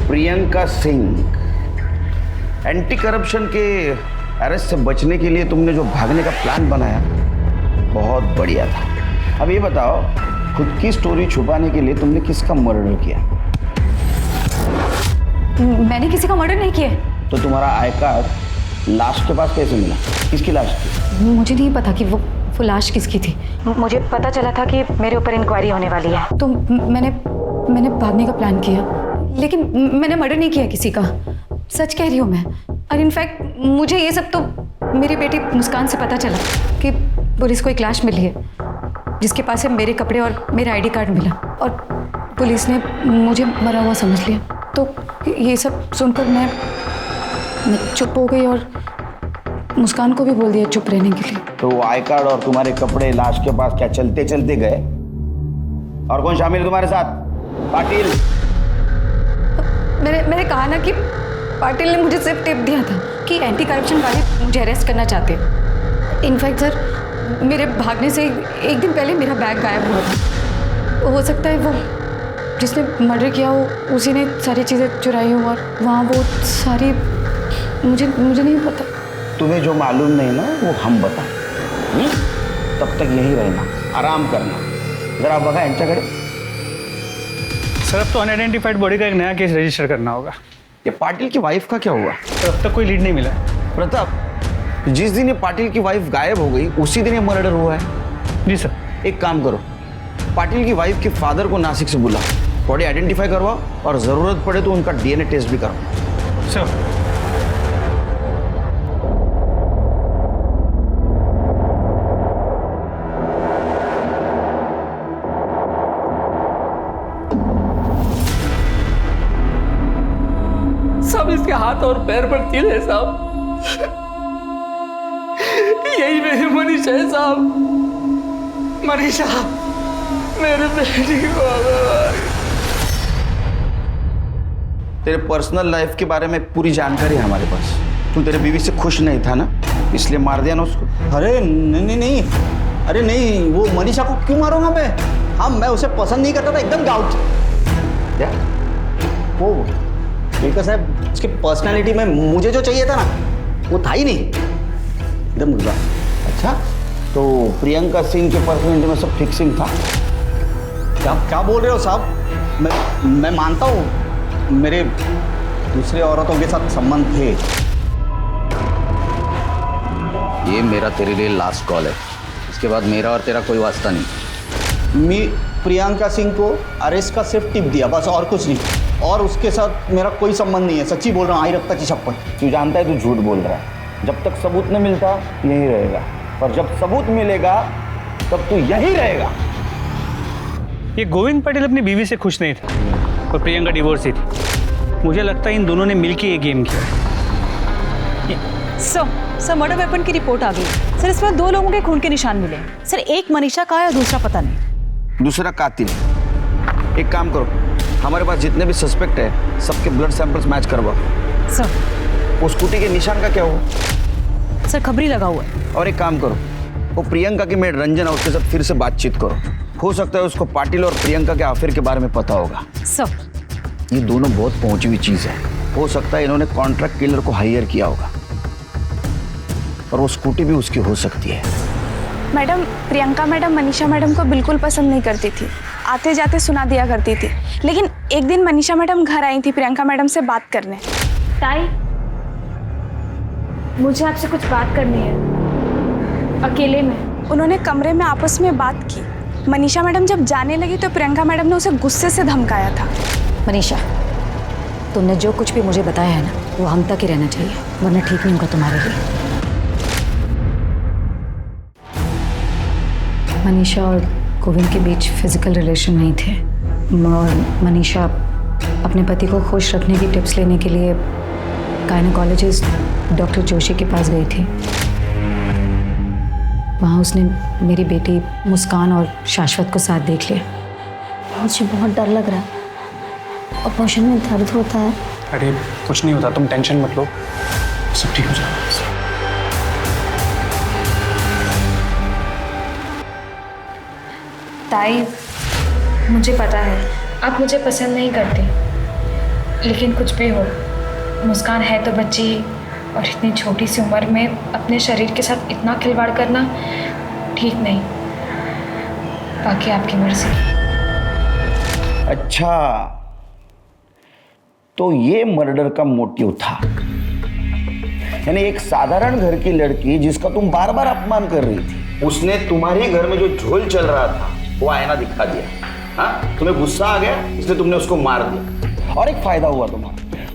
प्रियंका सिंह, एंटी करप्शन के अरेस्ट से बचने के लिए तुमने जो भागने का प्लान बनाया बहुत बढ़िया था। अब ये बताओ, खुद की स्टोरी छुपाने के लिए तुमने किसका मर्डर किया? मैंने किसी का मर्डर नहीं किया। तो तुम्हारा आई कार्ड लाश के पास कैसे मिला? किसकी लाश थी? मुझे नहीं पता कि वो लाश किसकी थी। मुझे पता चला था कि मेरे ऊपर इंक्वायरी होने वाली है, तो मैंने भागने का प्लान किया, लेकिन मैंने मर्डर नहीं किया किसी का। सच कह रही हूँ मैं। और इनफैक्ट मुझे ये सब तो मेरी बेटी मुस्कान से पता चला कि पुलिस को एक लाश मिली है जिसके पास से मेरे कपड़े और मेरा आईडी कार्ड मिला, और पुलिस ने मुझे मरा हुआ समझ लिया। तो ये सब सुनकर मैं चुप हो गई और मुस्कान को भी बोल दिया चुप रहने के लिए। तो वो आई कार्ड और तुम्हारे कपड़े लाश के पास क्या चलते चलते गए? और कौन शामिल है तुम्हारे साथ? पाटिल। मैंने कहा ना कि पाटिल ने मुझे सिर्फ टिप दिया था कि एंटी करप्शन वाले मुझे अरेस्ट करना चाहते हैं। इनफैक्ट सर, मेरे भागने से एक दिन पहले मेरा बैग गायब हुआ था। हो सकता है वो जिसने मर्डर किया हो उसी ने सारी चीज़ें चुराई हो, और वहाँ वो सारी मुझे नहीं पता। तुम्हें जो मालूम नहीं ना वो हम बता। तब तक यही रहना, आराम करना। जरा बघा यांच्याकडे। सर अब तो अनआइडेंटिफाइड बॉडी का एक नया केस रजिस्टर करना होगा। ये पाटिल की वाइफ का क्या हुआ? सर अब तक कोई लीड नहीं मिला। प्रताप, जिस दिन ये पाटिल की वाइफ गायब हो गई उसी दिन ये मर्डर हुआ है। जी सर। एक काम करो, पाटिल की वाइफ के फादर को नासिक से बुला, बॉडी आइडेंटिफाई करवाओ और जरूरत पड़े तो उनका डीएनए टेस्ट भी करवाओ। सर सब इसके हाथ और पैर पर तिल है साहब। यही मेरी मनीषा है साहब। मनीषा, मेरे बेटी को तेरे पर्सनल लाइफ के बारे में पूरी जानकारी है हमारे पास। तू तेरे बीवी से खुश नहीं था ना, इसलिए मार दिया ना उसको। अरे नहीं, अरे नहीं, वो मनीषा को क्यों मारूंगा मैं? हाँ, मैं उसे पसंद नहीं करता था, एकदम डाउट। क्या वो स्पीकर साहब, उसकी पर्सनालिटी में मुझे जो चाहिए था ना वो था ही नहीं, एकदम मुर्गा। अच्छा, तो प्रियंका सिंह के पर्सनालिटी में सब फिक्सिंग था? क्या बोल रहे हो साहब? मैं मानता हूँ मेरे दूसरे औरतों के साथ संबंध थे। ये मेरा तेरे लिए लास्ट कॉल है, इसके बाद मेरा और तेरा कोई वास्ता नहीं। मैं प्रियंका सिंह को अरेस्ट का सिर्फ टिप दिया बस, और कुछ नहीं। और उसके साथ मेरा कोई संबंध नहीं है, सच्ची बोल रहा हूँ, आई रफ्ता की शपथ। तू जानता है तू झूठ बोल रहा है। जब तक सबूत नहीं मिलता यहीं रहेगा, और जब सबूत मिलेगा तब तू यहीं रहेगा। ये गोविंद पटेल अपनी बीवी से खुश नहीं था और प्रियंका डिवोर्स ही थी। मुझे लगता है इन दोनों ने मिलकर ये गेम किया। सर मर्डर वेपन की रिपोर्ट आ गई। सर इसमें 2 लोगों के खून के निशान मिले। सर एक मनीषा का है और दूसरा पता नहीं। दूसरा कातिल। एक काम करो, हमारे पास जितने भी सस्पेक्ट है सबके ब्लड सैंपल्स मैच करवाओ। सर वो स्कूटी के निशान का क्या हुआ? सर खबरी लगा हुआ है। और एक काम करो, वो प्रियंका की मेड रंजना, उसके साथ फिर से बातचीत करो। हो सकता है उसको पाटिल और प्रियंका के अफेयर के बारे में पता होगा। सर ये दोनों बहुत पहुंची हुई चीज है। हो सकता है इन्होंने कॉन्ट्रैक्ट किलर को हायर किया होगा, और वो स्कूटी भी उसकी हो सकती है। Madam, Priyanka madam Manisha madam को बिल्कुल पसंद नहीं करती थी, आते जाते सुना दिया करती थी। लेकिन एक दिन मनीषा मैडम घर आई थी प्रियंका मैडम से बात करने। ताई, मुझे आपसे कुछ बात करनी है, अकेले में। उन्होंने कमरे में आपस में बात की। मनीषा मैडम जब जाने लगी तो प्रियंका मैडम ने उसे गुस्से से धमकाया था। मनीषा, तुमने जो कुछ भी मुझे बताया है ना वो हम तक ही रहना चाहिए, वरना ठीक नहीं होगा तुम्हारे लिए। मनीषा और गोविंद के बीच फिजिकल रिलेशन नहीं थे, और मनीषा अपने पति को खुश रखने की टिप्स लेने के लिए गायनेकोलॉजिस्ट डॉक्टर जोशी के पास गई थी। वहाँ उसने मेरी बेटी मुस्कान और शाश्वत को साथ देख लिया। मुझे बहुत डर लग रहा है, ऑपरेशन में दर्द होता है। अरे कुछ नहीं होता, तुम टेंशन मत लो, सब ठीक हो जाएगा। ताई, मुझे पता है आप मुझे पसंद नहीं करते, लेकिन कुछ भी हो, मुस्कान है तो बच्ची, और इतनी छोटी सी उम्र में अपने शरीर के साथ इतना खिलवाड़ करना ठीक नहीं। बाकी आपकी मर्जी। अच्छा, तो ये मर्डर का मोटिव था, यानी एक साधारण घर की लड़की जिसका तुम बार बार अपमान कर रही थी, उसने तुम्हारे घर में जो झोल चल रहा था वो आईना दिखा दिया। हाँ, तुम्हें गुस्सा आ गया इसलिए तुमने उसको मार दिया, और एक फायदा हुआ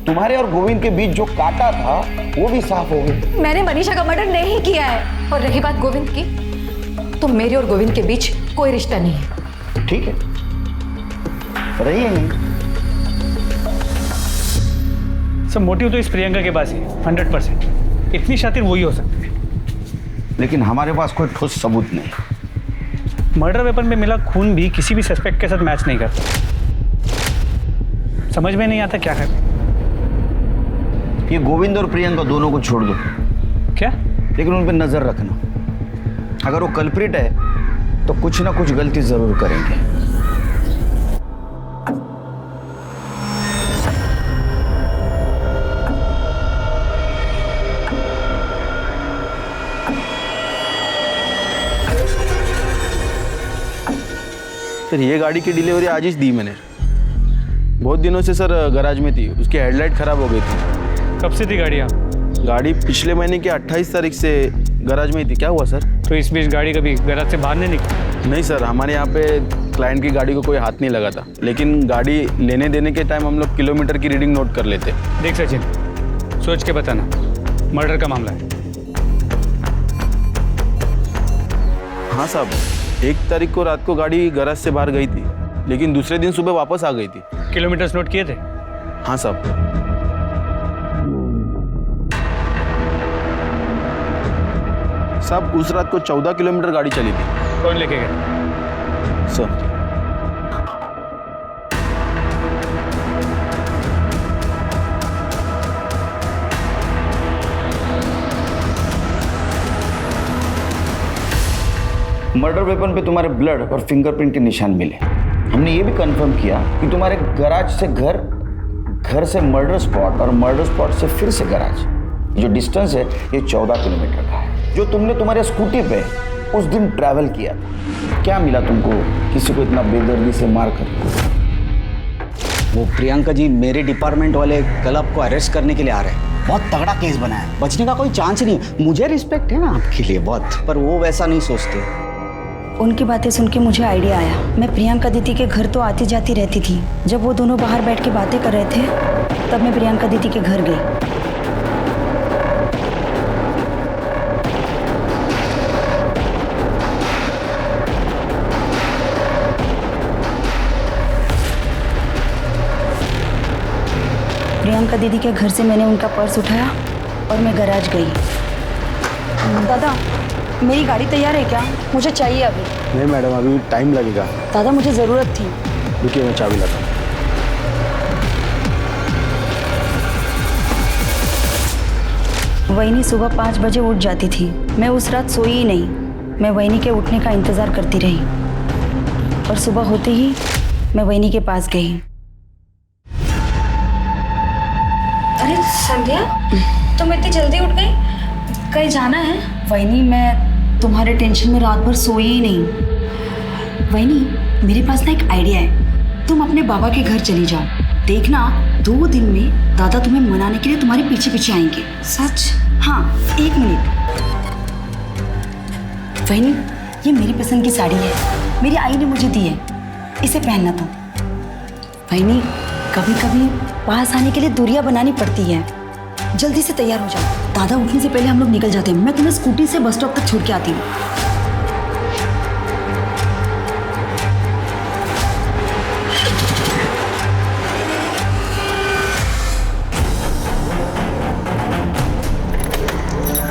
तुम्हारे और गोविंद के बीच जो कांटा था वो भी साफ हो गया। मैंने मनीषा का मर्डर नहीं किया है, और रही बात गोविंद की, तो मेरे और गोविंद के बीच कोई रिश्ता नहीं है। ठीक है, रही है नहीं। सब मोटिव तो इस प्रियंका के पास ही 100%। इतनी शातिर वही हो सकती है, लेकिन हमारे पास कोई ठोस सबूत नहीं। मर्डर वेपन में मिला खून भी किसी भी सस्पेक्ट के साथ मैच नहीं करता। समझ में नहीं आता क्या करें। ये गोविंद और प्रियंका दोनों को छोड़ दो। क्या? लेकिन उन पर नजर रखना, अगर वो कल्प्रिट है तो कुछ ना कुछ गलती जरूर करेंगे। सर ये गाड़ी की डिलीवरी आज ही दी मैंने। बहुत दिनों से सर गैराज में थी, उसकी हेडलाइट खराब हो गई थी। कब से थी गाड़ी यहाँ? गाड़ी पिछले महीने की 28 तारीख से गैराज में ही थी। क्या हुआ सर? तो इस बीच गाड़ी कभी गैराज से बाहर नहीं निकली? नहीं सर, हमारे यहाँ पे क्लाइंट की गाड़ी को कोई हाथ नहीं लगा था, लेकिन गाड़ी लेने देने के टाइम हम लोग किलोमीटर की रीडिंग नोट कर लेते। देख सचिन, सोच के बताना, मर्डर का मामला है। हाँ साहब, 1 तारीख को रात को गाड़ी गैराज से बाहर गई थी, लेकिन दूसरे दिन सुबह वापस आ गई थी। किलोमीटर्स नोट किए थे? हाँ साहब। साहब उस रात को 14 किलोमीटर गाड़ी चली थी। कौन लेके गया? सर मर्डर वेपन पे तुम्हारे ब्लड और फिंगरप्रिंट के निशान मिले। हमने ये भी कंफर्म किया कि तुम्हारे गैराज से घर से मर्डर स्पॉट और मर्डर स्पॉट से फिर से गैराज, जो डिस्टेंस है ये 14 किलोमीटर का है, जो तुमने तुम्हारे स्कूटी पे उस दिन ट्रैवल किया था। क्या मिला तुमको किसी को इतना बेदर्दी से मार कर? वो प्रियंका जी, मेरे डिपार्टमेंट वाले कल आपको अरेस्ट करने के लिए आ रहे हैं। बहुत तगड़ा केस बना है, बचने का कोई चांस नहीं। मुझे रिस्पेक्ट है ना आपके लिए बहुत, पर वो वैसा नहीं सोचते। उनकी बातें सुन के मुझे आइडिया आया। मैं प्रियंका दीदी के घर तो आती जाती रहती थी। जब वो दोनों बाहर बैठ के बातें कर रहे थे, तब मैं प्रियंका दीदी के घर गई। प्रियंका दीदी के घर से मैंने उनका पर्स उठाया और मैं गैराज गई। दादा, मेरी गाड़ी तैयार है क्या? मुझे चाहिए अभी। नहीं मैडम, अभी टाइम लगेगा। दादा, मुझे ज़रूरत थी। रुकिए, मैं चाबी लाता हूँ। वहीनी सुबह 5 बजे उठ जाती थी। मैं उस रात सोई ही नहीं। मैं वहीनी के उठने का इंतज़ार करती रही और सुबह होते ही मैं वहीनी के पास गई। अरे संध्या, तुम इतनी जल्दी उठ गई? कहीं जाना है? वहीनी, मैं तुम्हारे टेंशन में रात भर सोई ही नहीं। वहीनी, मेरे पास ना एक आइडिया है। तुम अपने बाबा के घर चली जाओ। देखना 2 दिन में दादा तुम्हें मनाने के लिए तुम्हारे पीछे पीछे आएंगे। सच? हाँ, 1 मिनट। वहीनी, ये मेरी पसंद की साड़ी है, मेरी आई ने मुझे दी है, इसे पहनना तुम। वहीनी, कभी कभी पास आने के लिए दूरियां बनानी पड़ती है। जल्दी से तैयार हो जाओ, दादा उठने से पहले हम लोग निकल जाते हैं। मैं तुम्हें स्कूटी से बस स्टॉप तक छोड़ के आती हूँ।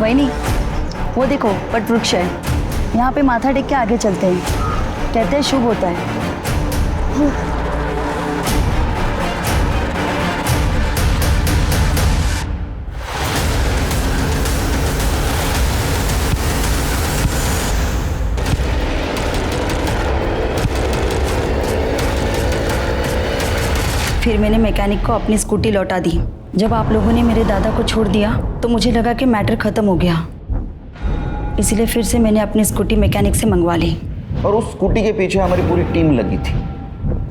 वहीनी, वो देखो वट वृक्ष है, यहाँ पे माथा टेक के आगे चलते हैं। कहते हैं शुभ होता है। फिर मैंने मैकेनिक को अपनी स्कूटी लौटा दी। जब आप लोगों ने मेरे दादा को छोड़ दिया तो मुझे लगा कि मैटर ख़त्म हो गया, इसलिए फिर से मैंने अपनी स्कूटी मैकेनिक से मंगवा ली। और उस स्कूटी के पीछे हमारी पूरी टीम लगी थी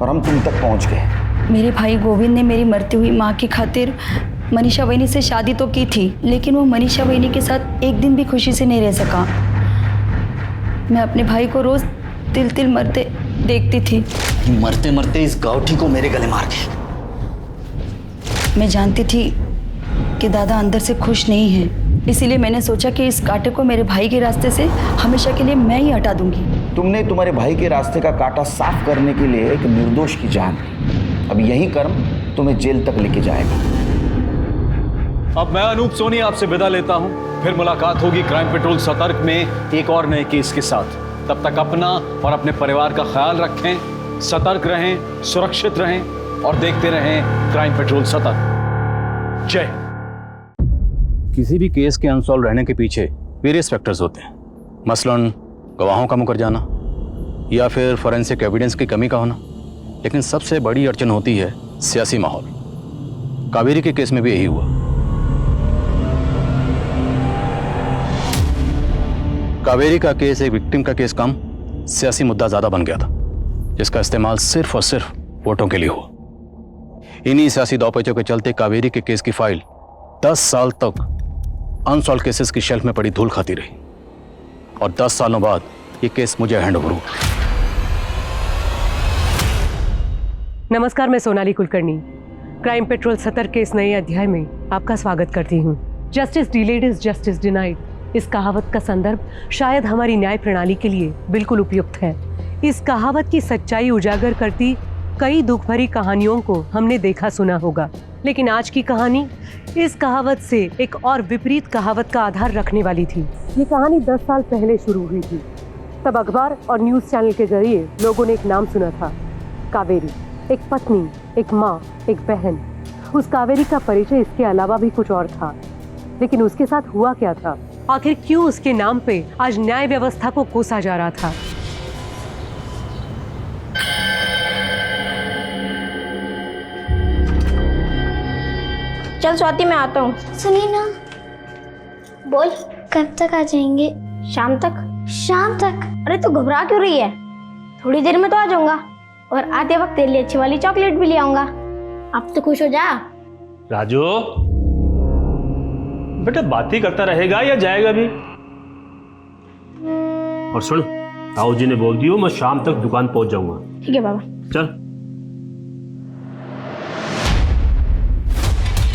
और हम तुम तक पहुंच गए। मेरे भाई गोविंद ने मेरी मरती हुई माँ की खातिर मनीषा वहीनी से शादी तो की थी, लेकिन वो मनीषा वहीनी के साथ एक दिन भी खुशी से नहीं रह सका। मैं अपने भाई को रोज़ तिल तिल मरते देखती थी। मरते मरते इस गौठी को मेरे गले मार दी। मैं जानती थी कि दादा अंदर से खुश नहीं है, इसीलिए मैंने सोचा कि इस कांटे को मेरे भाई के रास्ते से हमेशा के लिए मैं ही हटा दूंगी। तुमने तुम्हारे भाई के रास्ते का कांटा साफ करने के लिए एक निर्दोष की जान दी। अब यही कर्म तुम्हें जेल तक लेके जाएगा। अब मैं अनूप सोनी आपसे विदा लेता हूं। फिर मुलाकात होगी क्राइम पेट्रोल सतर्क में एक और नए केस के साथ। तब तक अपना और अपने परिवार का ख्याल रखें, सतर्क रहें, सुरक्षित रहें और देखते रहें क्राइम पेट्रोल सतर्क। जय। किसी भी केस के अनसॉल्व रहने के पीछे वेरियस फैक्टर्स होते हैं, मसलन गवाहों का मुकर जाना या फिर फॉरेंसिक एविडेंस की कमी का होना, लेकिन सबसे बड़ी अड़चन होती है सियासी माहौल। कावेरी के केस में भी यही हुआ। कावेरी का केस एक विक्टिम का केस कम, सियासी मुद्दा ज्यादा बन गया था, जिसका इस्तेमाल सिर्फ और सिर्फ वोटों के लिए हुआ। इन्हीं सियासी दौपेचों के चलते कावेरी के केस की फाइल 10 साल तक अनसॉल्व केसेस की शेल्फ में पड़ी धूल खाती रही और 10 सालों बाद ये केस मुझे हैंड ओवर हुआ। नमस्कार, मैं सोनाली कुलकर्णी क्राइम पेट्रोल सतर्क के इस नए अध्याय में आपका स्वागत करती हूँ। Justice delayed is justice denied, इस कहावत का संदर्भ शायद हमारी न्याय प्रणाली के लिए बिल्कुल उपयुक्त है। इस कहावत की सच्चाई उजागर करती कई दुख भरी कहानियों को हमने देखा सुना होगा, लेकिन आज की कहानी इस कहावत से एक और विपरीत कहावत का आधार रखने वाली थी। ये कहानी 10 साल पहले शुरू हुई थी। तब अखबार और न्यूज़ चैनल के जरिए लोगों ने एक नाम सुना था, कावेरी। एक पत्नी, एक माँ, एक बहन। उस कावेरी का परिचय इसके अलावा भी कुछ और था, लेकिन उसके साथ हुआ क्या था? आखिर क्यों उसके नाम पे आज न्याय व्यवस्था को कोसा जा रहा था? चल स्वाति, मैं आता हूँ। सुनिए ना। बोल। कब तक आ जाएंगे? शाम तक। शाम तक? अरे तू घबरा क्यों रही है? थोड़ी देर में तो आ जाऊंगा और आते वक्त तेरे लिए अच्छी वाली चॉकलेट भी ले आऊंगा। अब तो खुश हो जा। राजू बेटा, बात ही करता रहेगा या जाएगा भी? और सुन, ताऊ जी ने बोल दियो मैं शाम तक दुकान पहुंच जाऊंगा। ठीक है बाबा। चल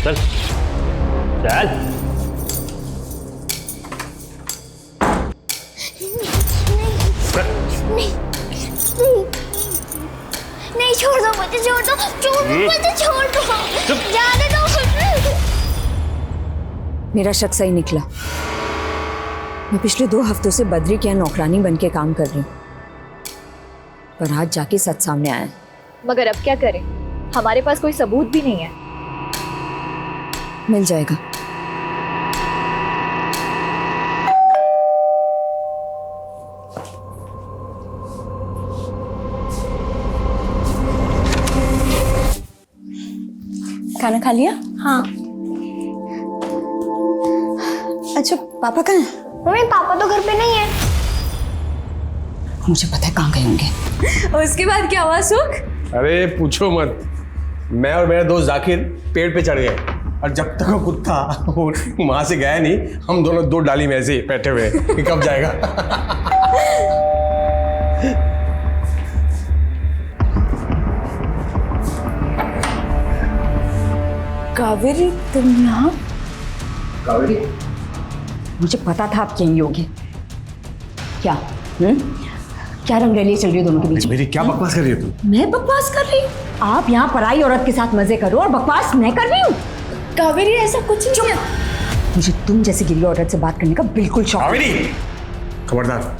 चल चल। नहीं, छोड़ दो मुझे, छोड़ दो, मुझे छोड़ दो, जाने दो। मेरा शक सही निकला। मैं पिछले 2 हफ्तों से बद्री के यहाँ नौकरानी बन के काम कर रही हूँ, पर आज जाके सच सामने आया। मगर अब क्या करें, हमारे पास कोई सबूत भी नहीं है। मिल जाएगा। खाना खा लिया? हाँ। अच्छा, पापा कहाँ हैं? मम्मी, पापा तो घर पे नहीं है। मुझे पता है कहाँ गए होंगे। उसके बाद क्या हुआ सुख? अरे पूछो मत, मैं और मेरा दोस्त जाकिर पेड़ पे चढ़ गए और जब तक वो कुत्ता वहां से गया नहीं, हम दोनों 2 डाली में ऐसे बैठे हुए कि कब जाएगा। कावेरी, तुम यहाँ? कावेरी, मुझे पता था आप यहीं होगे। क्या क्या रंगरेलियां चल रही है दोनों के बीच? मेरी क्या बकवास कर रही हो तुम? मैं बकवास कर रही हूँ? आप यहाँ पराई औरत के साथ मजे करो और बकवास मैं कर रही हूँ? कावेरी, ऐसा कुछ नहीं है। मुझे तुम जैसी गिरी औरत से बात करने का बिल्कुल शौक कावेरी, खबरदार,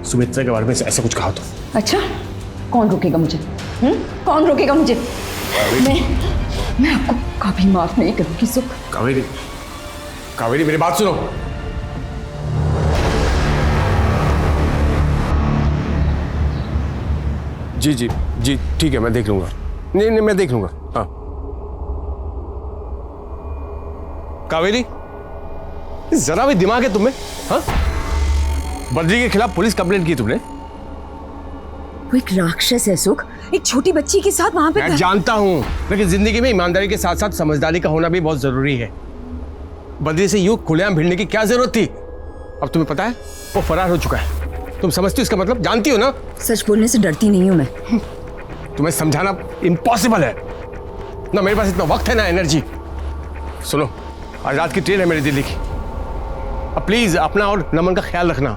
सुमित्रा के बारे में ऐसा कुछ कहा तो। अच्छा, कौन रोकेगा मुझे? कौन रोकेगा मुझे? मैं आपको कभी माफ नहीं करूंगी सुख। कावेरी, कावेरी मेरी बात सुनो। जी जी जी, ठीक है, मैं देख लूंगा। नहीं नहीं, मैं देख लूंगा। हाँ कावेरी, जरा भी दिमाग है तुम्हें? हाँ, बद्री के खिलाफ पुलिस कंप्लेंट की तुमने? वो एक राक्षस है सुख, एक छोटी बच्ची के साथ वहां पे। मैं जानता हूं, लेकिन जिंदगी में ईमानदारी के साथ साथ समझदारी का होना भी बहुत जरूरी है। बद्री से यूं खुलेआम भिड़ने की क्या जरूरत थी? अब तुम्हें पता है वो फरार हो चुका है। तुम समझती हो इसका मतलब? जानती हो ना? सच बोलने से डरती नहीं हूं मैं। तुम्हें समझाना इम्पॉसिबल है ना, मेरे पास इतना वक्त है ना एनर्जी। सुनो, आज रात की ट्रेन है मेरी दिल्ली की। अब प्लीज अपना और नमन का ख्याल रखना।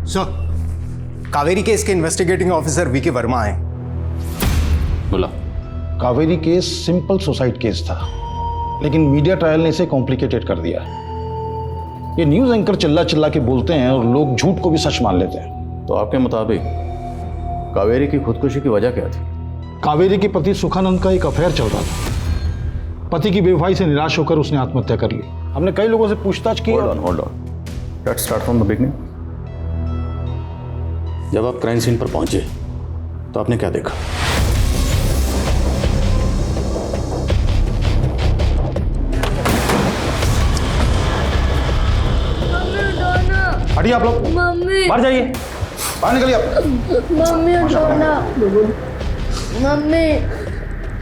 सर, कावेरी केस के इन्वेस्टिगेटिंग ऑफिसर वीके वर्मा आए। बोला। Kaveri case simple suicide case था, लेकिन मीडिया ट्रायल ने इसे कॉम्प्लिकेटेड कर दिया। ये न्यूज़ एंकर चिल्ला चिल्ला के बोलते हैं और लोग झूठ को भी सच मान लेते हैं। तो आपके मुताबिक कावेरी की खुदकुशी की वजह क्या थी? कावेरी के पति सुखानंद का एक अफेयर चल रहा था। पति की बेवफाई से निराश होकर उसने आत्महत्या कर ली। हमने कई लोगों से पूछताछ की। Hold on. Let's start from the beginning. जब आप क्राइम सीन पर पहुंचे तो आपने क्या देखा? हटिए आप लोग, मम्मी बाहर जाइए, बाहर निकलिए आप। मम्मी मम्मी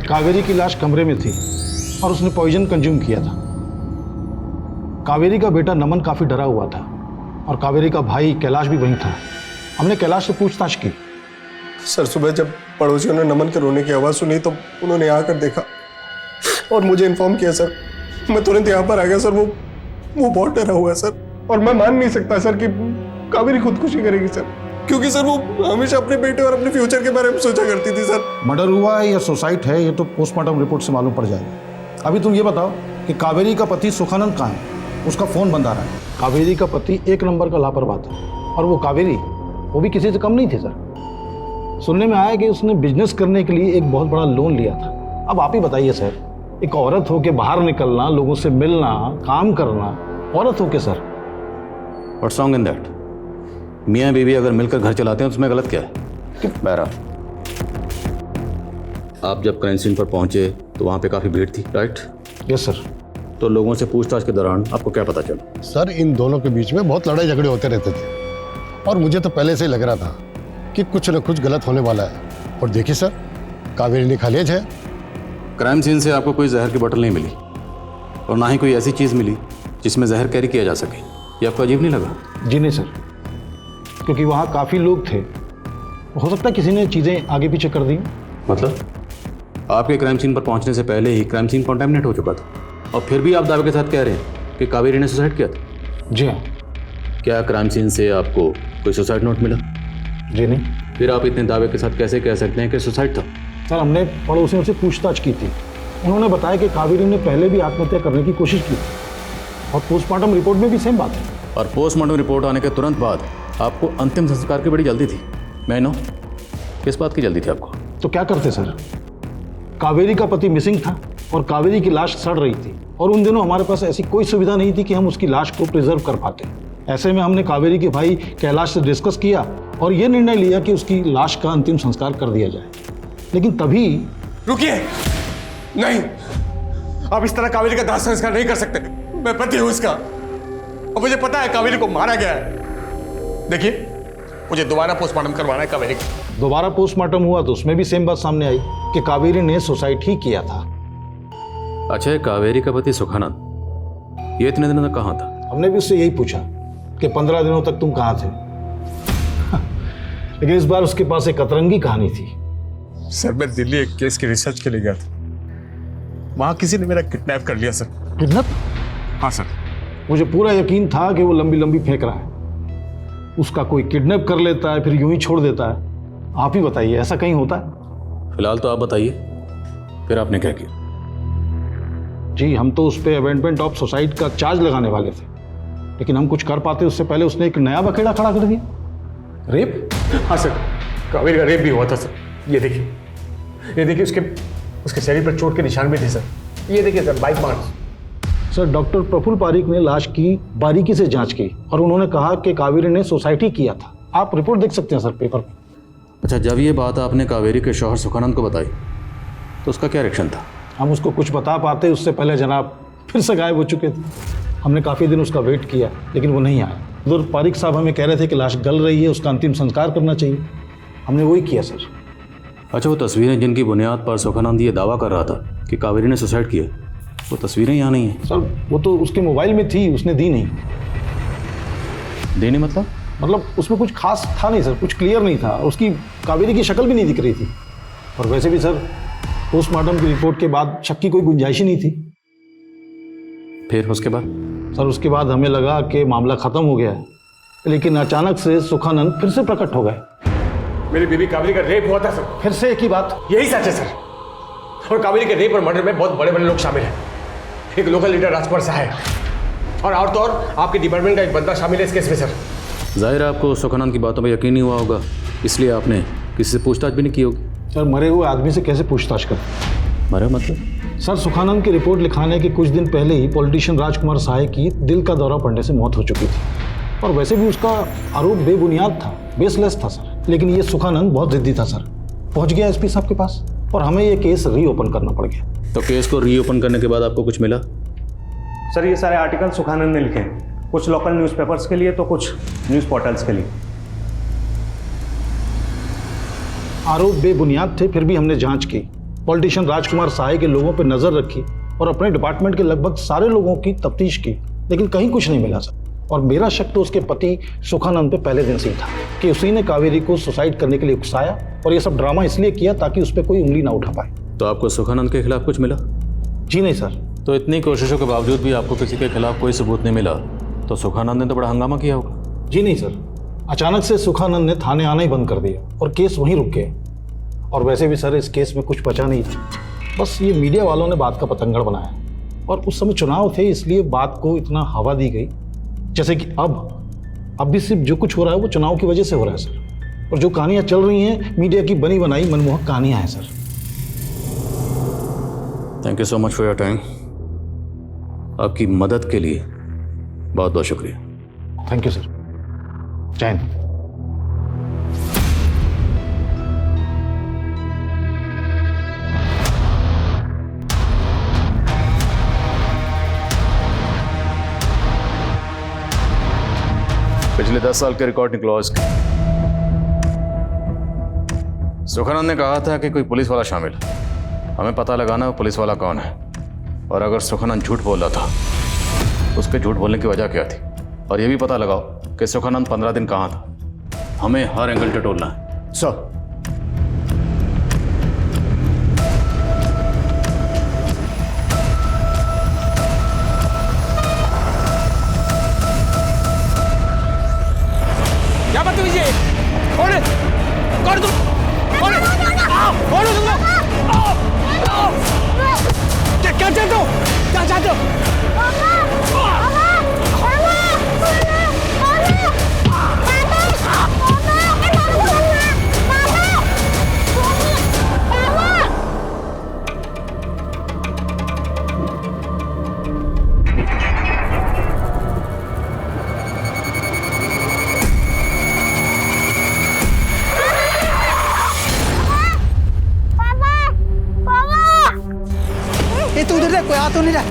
कावेरी की लाश कमरे में थी और उसने पॉइजन कंज्यूम किया था। कावेरी का बेटा नमन काफी डरा हुआ था और कावेरी का भाई कैलाश भी वहीं था। हमने कैलाश से पूछताछ की। सर, सुबह जब पड़ोसियों ने नमन के रोने की आवाज़ सुनी तो उन्होंने आकर देखा और मुझे इन्फॉर्म किया सर। मैं तुरंत यहाँ पर आ गया सर। वो बहुत डरा हुआ है सर, और मैं मान नहीं सकता सर कि कावेरी खुदकुशी करेगी सर, क्योंकि सर वो हमेशा अपने बेटे और अपने फ्यूचर के बारे में सोचा करती थी सर। मर्डर हुआ है या सुसाइड है ये तो पोस्टमार्टम रिपोर्ट से मालूम पड़ जाएगा। अभी तुम ये बताओ कि कावेरी का पति सुखानंद कहाँ है? उसका फोन बंद आ रहा है। कावेरी का पति एक नंबर का लापरवाह था, और वो कावेरी वो भी किसी से कम नहीं थी सर। सुनने में आया कि उसने बिजनेस करने के लिए एक बहुत बड़ा लोन लिया था। अब आप ही बताइए सर, एक औरत होके बाहर निकलना, लोगों से मिलना, काम करना, औरत होके sir. What's wrong in that? मियाँ बीवी अगर मिलकर घर चलाते हैं तो उसमें गलत क्या है? बहरा, आप जब क्राइम सीन पर पहुंचे तो वहाँ पे काफ़ी भीड़ थी, राइट? Yes sir. तो लोगों से पूछताछ के दौरान आपको क्या पता चला? सर, इन दोनों के बीच में बहुत लड़ाई झगड़े होते रहते थे और मुझे तो पहले से ही लग रहा था कि कुछ न कुछ गलत होने वाला है। और देखिए सर, कावेरी ने खालिज है। क्राइम सीन से आपको कोई जहर की बोतल नहीं मिली और ना ही कोई ऐसी चीज़ मिली जिसमें जहर कैरी किया जा सके। ये आपको अजीब नहीं लगा? जी नहीं सर, क्योंकि वहाँ काफ़ी लोग थे। हो सकता है किसी ने चीज़ें आगे पीछे कर दी। मतलब आपके क्राइम सीन पर पहुंचने से पहले ही क्राइम सीन कॉन्टेमिनेट हो चुका था, और फिर भी आप दावे के साथ कह रहे हैं कि कावेरी ने सुसाइड किया था? जी हाँ। क्या क्राइम सीन से आपको कोई सुसाइड नोट मिला? जी नहीं। फिर आप इतने दावे के साथ कैसे कह सकते हैं कि सुसाइड था? सर, हमने पड़ोसियों से पूछताछ की थी। उन्होंने बताया कि कावेरी ने पहले भी आत्महत्या करने की कोशिश की और पोस्टमार्टम रिपोर्ट में भी सेम बात है। और पोस्टमार्टम रिपोर्ट आने के तुरंत बाद आपको अंतिम संस्कार की बड़ी जल्दी थी। मैं नो, किस बात की जल्दी थी आपको? तो क्या करते सर? कावेरी का पति मिसिंग था और कावेरी की लाश सड़ रही थी, और उन दिनों हमारे पास ऐसी कोई सुविधा नहीं थी कि हम उसकी लाश को प्रिजर्व कर पाते। ऐसे में हमने कावेरी के भाई कैलाश से डिस्कस किया और ये निर्णय लिया कि उसकी लाश का अंतिम संस्कार कर दिया जाए। लेकिन तभी रुकिए, नहीं, आप इस तरह कावेरी का दाह संस्कार नहीं कर सकते। मैं पति हूं इसका और मुझे पता है कावेरी को मारा गया है। देखिए, मुझे दोबारा पोस्टमार्टम करवाना है कावेरी का। दोबारा पोस्टमार्टम हुआ तो उसमें भी सेम बात सामने आई कि कावेरी ने सुसाइड ही किया था। अच्छा, ये कावेरी का पति सुखानंद ये इतने दिनों तक कहाँ था? हमने भी उससे यही पूछा कि 15 दिनों तक तुम कहाँ थे। लेकिन इस बार उसके पास एक अतरंगी कहानी थी। सर, मैं दिल्ली एक केस की रिसर्च के लिए गया था। वहां किसी ने मेरा किडनैप कर लिया सर। किडनैप? हाँ सर। मुझे पूरा यकीन था कि वो लंबी लंबी फेंक रहा है। उसका कोई किडनैप कर लेता है फिर यूं ही छोड़ देता है। आप ही बताइए, ऐसा कहीं होता है? फिलहाल तो आप बताइए, फिर आपने क्या किया? जी, हम तो उस पर अबेंडमेंट ऑफ सुसाइड का चार्ज लगाने वाले थे, लेकिन हम कुछ कर पाते उससे पहले उसने एक नया बखेड़ा खड़ा कर दिया। रेप? हाँ सर, कावेरी का रेप भी हुआ था सर। ये देखिए उसके शरीर पर चोट के निशान भी थे सर। ये देखिए sir, bite marks. Sir, doctor Prafull Parikh ने लाश की बारीकी से जांच की और उन्होंने कहा कि कावेरी ने सुसाइड ही किया था। आप रिपोर्ट देख सकते हैं सर पेपर में। अच्छा, जब ये बात आपने कावेरी के शौहर सुखानंद को बताई तो उसका क्या रिएक्शन था? हम उसको कुछ बता पाते उससे पहले जनाब फिर से गायब हो चुके थे। हमने काफ़ी दिन उसका वेट किया लेकिन वो नहीं आया। उधर पारिक साहब हमें कह रहे थे कि लाश गल रही है, उसका अंतिम संस्कार करना चाहिए। हमने वही किया सर। अच्छा, वो तस्वीरें जिनकी बुनियाद पर सुखानंद ये दावा कर रहा था कि कावेरी ने सुसाइड किया, वो तस्वीरें यहाँ नहीं हैं? सर, वो तो उसके मोबाइल में थी, उसने दी नहीं। देनी मतलब उसमें कुछ खास था नहीं सर, कुछ क्लियर नहीं था। उसकी कावेरी की शक्ल भी नहीं दिख रही थी। और वैसे भी सर, पोस्टमार्टम की रिपोर्ट के बाद शक की कोई गुंजाइश ही नहीं थी। फिर उसके बाद? सर, उसके बाद हमें लगा कि मामला ख़त्म हो गया है, लेकिन अचानक से सुखानंद फिर से प्रकट हो गए। मेरी बीबी कावेरी का रेप हुआ था सर। फिर से एक ही बात? यही सच है सर। और कावेरी के रेप और मर्डर में बहुत बड़े बड़े लोग शामिल हैं। एक लोकल लीडर राजकुमार सहाय और तो और आपके डिपार्टमेंट का एक बंदा शामिल है इस केस में सर। जाहिर है आपको सुखानंद की बातों में यकीन नहीं हुआ होगा, इसलिए आपने किसी से पूछताछ भी नहीं की होगी। सर मरे हुए आदमी से कैसे पूछताछ कर? मरे मतलब? सर सुखानंद की रिपोर्ट लिखाने के कुछ दिन पहले ही पॉलिटिशियन राजकुमार सहाय की दिल का दौरा पड़ने से मौत हो चुकी थी और वैसे भी उसका आरोप बेबुनियाद था, बेसलेस था सर। लेकिन ये सुखानंद बहुत जिद्दी था सर, पहुंच गया एसपी साहब के पास और हमें ये केस रीओपन करना पड़ गया। तो केस को रीओपन करने के बाद आपको कुछ मिला? सर ये सारे आर्टिकल सुखानंद ने लिखे हैं, कुछ लोकल न्यूज़पेपर्स के लिए तो कुछ न्यूज़ पोर्टल्स के लिए। आरोप बेबुनियाद थे, फिर भी हमने जांच की, पॉलिटिशियन राजकुमार सहाय के लोगों पर नजर रखी और अपने डिपार्टमेंट के लगभग सारे लोगों की तफ्तीश की, लेकिन कहीं कुछ नहीं मिला सर। और मेरा शक तो उसके पति सुखानंद पे पहले दिन से ही था कि उसी ने कावेरी को सुसाइड करने के लिए उकसाया और ये सब ड्रामा इसलिए किया ताकि उस पर कोई उंगली ना उठा पाए। तो आपको सुखानंद के खिलाफ कुछ मिला? जी नहीं सर। तो इतनी कोशिशों के बावजूद भी आपको किसी के खिलाफ कोई सबूत नहीं मिला, तो सुखानंद ने तो बड़ा हंगामा किया होगा। जी नहीं सर, अचानक से सुखानंद ने थाने आना ही बंद कर दिया और केस वहीं रुक गया। और वैसे भी सर इस केस में कुछ बचा नहीं था, बस ये मीडिया वालों ने बात का पतंगड़ बनाया और उस समय चुनाव थे इसलिए बात को इतना हवा दी गई, जैसे कि अब भी सिर्फ जो कुछ हो रहा है वो चुनाव की वजह से हो रहा है सर। और जो कहानियां चल रही हैं मीडिया की बनी बनाई मनमोहक कहानियां हैं sir. Thank you so much for your time. आपकी मदद के लिए बहुत बहुत शुक्रिया। Thank you sir. जय हिंद। पिछले 10 साल के रिकॉर्डिंग क्लॉज सुखानंद ने कहा था कि कोई पुलिस वाला शामिल है, हमें पता लगाना है वो पुलिस वाला कौन है। और अगर सुखानंद झूठ बोल रहा था उसके झूठ बोलने की वजह क्या थी, और ये भी पता लगाओ कि सुखानंद 15 दिन कहाँ था। हमें हर एंगल से टोलना है। सर क्या बात हुई? कौन है? कौन तुम? कौन है? कौन हो तुम लोग? क्या चाहते हो? क्या चाहते हो? तू उधर देख, कोई आ तो नहीं रहा।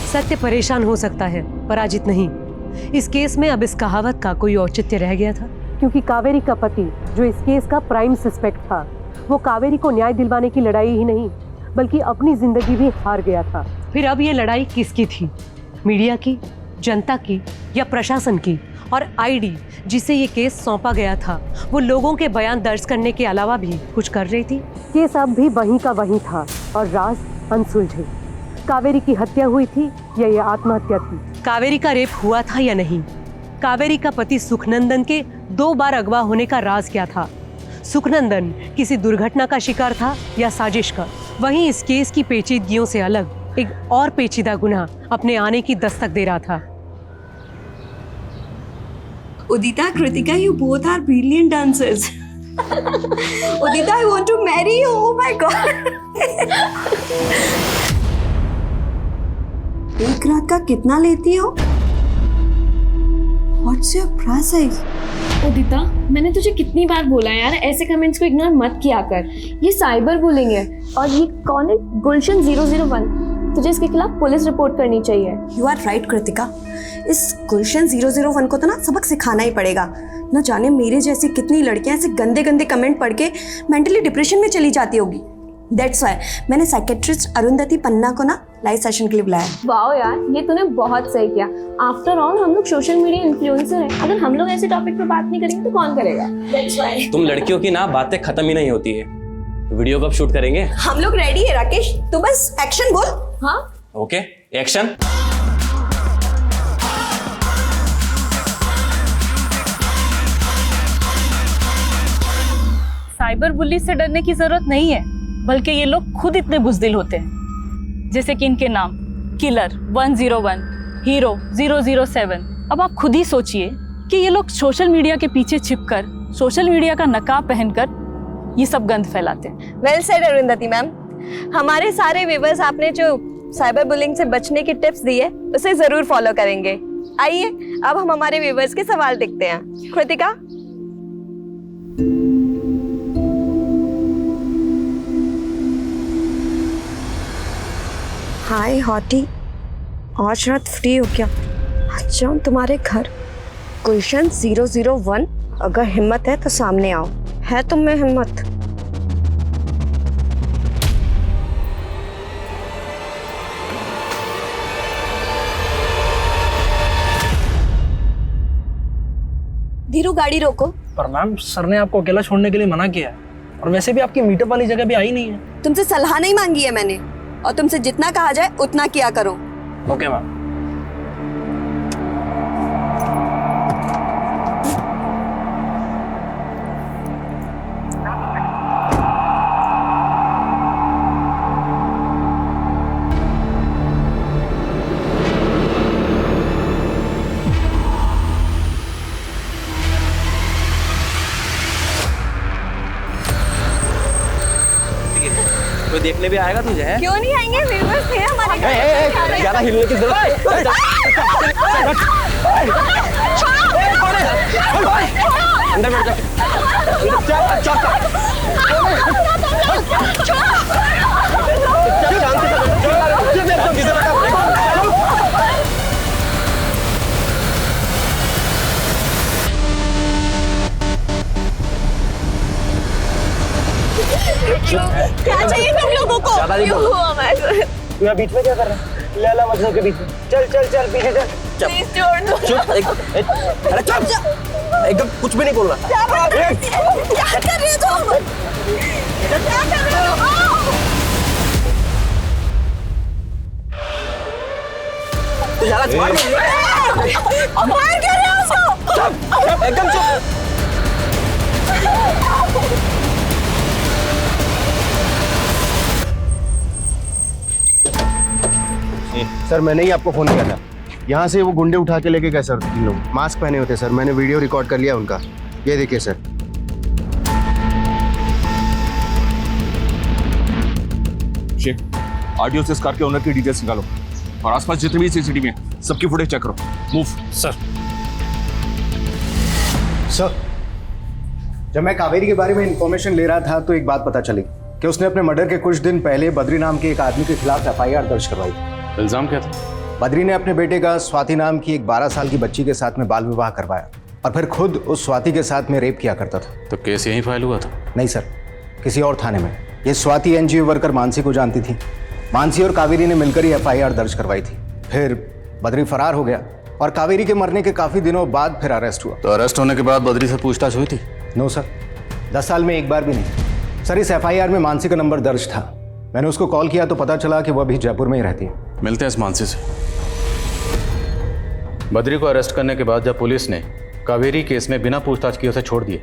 सत्य परेशान हो सकता है, पराजित नहीं। इस केस में अब इस कहावत का कोई औचित्य रह गया था, क्योंकि कावेरी का पति जो इस केस का प्राइम सस्पेक्ट था, वो कावेरी को न्याय दिलवाने की लड़ाई ही नहीं बल्कि अपनी जिंदगी भी हार गया था। फिर अब ये लड़ाई किसकी थी? मीडिया की, जनता की या प्रशासन की? और आईडी जिसे ये केस सौंपा गया था वो लोगों के बयान दर्ज करने के अलावा भी कुछ कर रही थी। केस अब भी वहीं का वहीं था और राज अनसुलझे। कावेरी की हत्या हुई थी या ये आत्महत्या थी? कावेरी का रेप हुआ था या नहीं? कावेरी का पति सुखनंदन के 2 बार अगवा होने का राज क्या था? सुखनंदन किसी दुर्घटना का शिकार था या साजिश का? वहीं इस केस की पेचीदगियों से अलग एक और पेचीदा गुनाह अपने आने की दस्तक दे रहा था। Udita, Kritika, you both are brilliant dancers. Udita, I want to marry you. Oh my God. एक रात का कितना लेती हो? What's your price? उदिता, मैंने तुझे कितनी बार बोला यार, ऐसे कमेंट्स को इग्नोर मत किया कर, ये साइबर बुलिंग है। और ये कौन है? गुलशन 001। तुझे इसके खिलाफ पुलिस रिपोर्ट करनी चाहिए। यू आर राइट कृतिका, इस गुलशन 001 को तो ना सबक सिखाना ही पड़ेगा। न जाने मेरे जैसी कितनी लड़कियां ऐसे गंदे गंदे कमेंट पढ़ के मेंटली डिप्रेशन में चली जाती होगी। दैट्स वाई मैंने साइकेट्रिस्ट अरुंधति पन्ना को ना लाइव सेशन के लिए बुलाया। वाओ यार, ये तूने बहुत सही किया। आफ्टर ऑल हम लोग सोशल मीडिया इन्फ्लुएंसर हैं, अगर हम लोग ऐसे टॉपिक पे बात नहीं करेंगे तो कौन करेगा? दैट्स वाई तुम लड़कियों की ना बातें खत्म ही नहीं होती है। वीडियो कब शूट करेंगे? हम लोग रेडी है राकेश, तू बस एक्शन बोल। हाँ ओके, एक्शन। साइबर बुली से डरने की जरूरत नहीं है, बल्कि ये लोग खुद इतने बुज़दिल होते हैं। जैसे कि इनके नाम किलर 101, हीरो 007। अब आप खुद ही सोचिए कि ये लोग सोशल मीडिया के पीछे छिपकर, सोशल मीडिया का नकाब पहनकर ये सब गंद फैलाते हैं। Well said Arundhati ma'am. हमारे सारे व्यूअर्स आपने जो साइबर बुलिंग से बचने की टिप्स दी है उसे जरूर फॉलो करेंगे। आइए अब हम हमारे व्यूअर्स के सवाल देखते हैं। कृतिका, हाय हॉटी, आज रात फ्री हो क्या? आज जाऊँ तुम्हारे घर। क्वेश्चन 001, अगर हिम्मत है तो सामने आओ। है तुम में हिम्मत? धीरू गाड़ी रोको। पर मैम सर ने आपको अकेला छोड़ने के लिए मना किया है, और वैसे भी आपकी मीटअप वाली जगह भी आई नहीं है। तुमसे सलाह नहीं मांगी है मैंने, और तुमसे जितना कहा जाए उतना किया करो। Okay ma'am. कोई देखने भी आएगा तुझे? है क्यों नहीं आएंगे? व्यूअर्स थे हमारे घर। ज्यादा हिलने की जरूरत अंदर बैठ क्या चाहिए तुम लोगों को? क्यों हुआ हमारे साथ? तू यहाँ बीच में क्या कर रहा है? लैला मजनू के बीच में। चल चल चल पीछे चल। प्लीज छोड़ दो। चुप। अरे चुप, एकदम कुछ भी नहीं बोलना। क्या कर रहे हो तुम? क्या कर रहे हो? तू ज़्यादा छोड़ नहीं। मार क्यों रहे हो उसको? चुप, एकदम चुप। सर मैंने ही आपको फोन किया था। यहाँ से वो गुंडे उठा के लेके गए सर, तीन लोग मास्क पहने होते सर। मैंने वीडियो रिकॉर्ड कर लिया उनका, ये देखिए सर। शेख, आरटीओ से इस कार के ओनर की डिटेल्स निकालो और आसपास जितने भी सीसीटीवी हैं सबकी फुटेज चेक करो। मूव। सर जब मैं कावेरी के बारे में इंफॉर्मेशन ले रहा था तो एक बात पता चली कि उसने अपने मर्डर के कुछ दिन पहले बद्री नाम के एक आदमी के खिलाफ FIR दर्ज करवाई थी। इल्जाम क्या था? बद्री ने अपने बेटे का स्वाति नाम की एक 12 साल की बच्ची के साथ में बाल विवाह करवाया और फिर खुद उस स्वाति के साथ में रेप किया करता था। तो केस यहीं फाइल हुआ था? नहीं सर, किसी और थाने में। ये स्वाति NGO वर्कर मानसी को जानती थी। मानसी और कावेरी ने मिलकर ही FIR दर्ज करवाई थी। फिर बद्री फरार हो गया और कावेरी के मरने के काफी दिनों बाद फिर अरेस्ट हुआ। तो अरेस्ट होने के बाद बद्री से पूछताछ हुई थी? नो सर, 10 साल में एक बार भी नहीं। सर इस FIR में मानसी का नंबर दर्ज था। मैंने उसको कॉल किया तो पता चला कि वह अभी जयपुर में ही रहती है। मिलते हैं इस मानसी से। बद्री को अरेस्ट करने के बाद जब पुलिस ने कावेरी केस में बिना पूछताछ किए उसे छोड़ दिए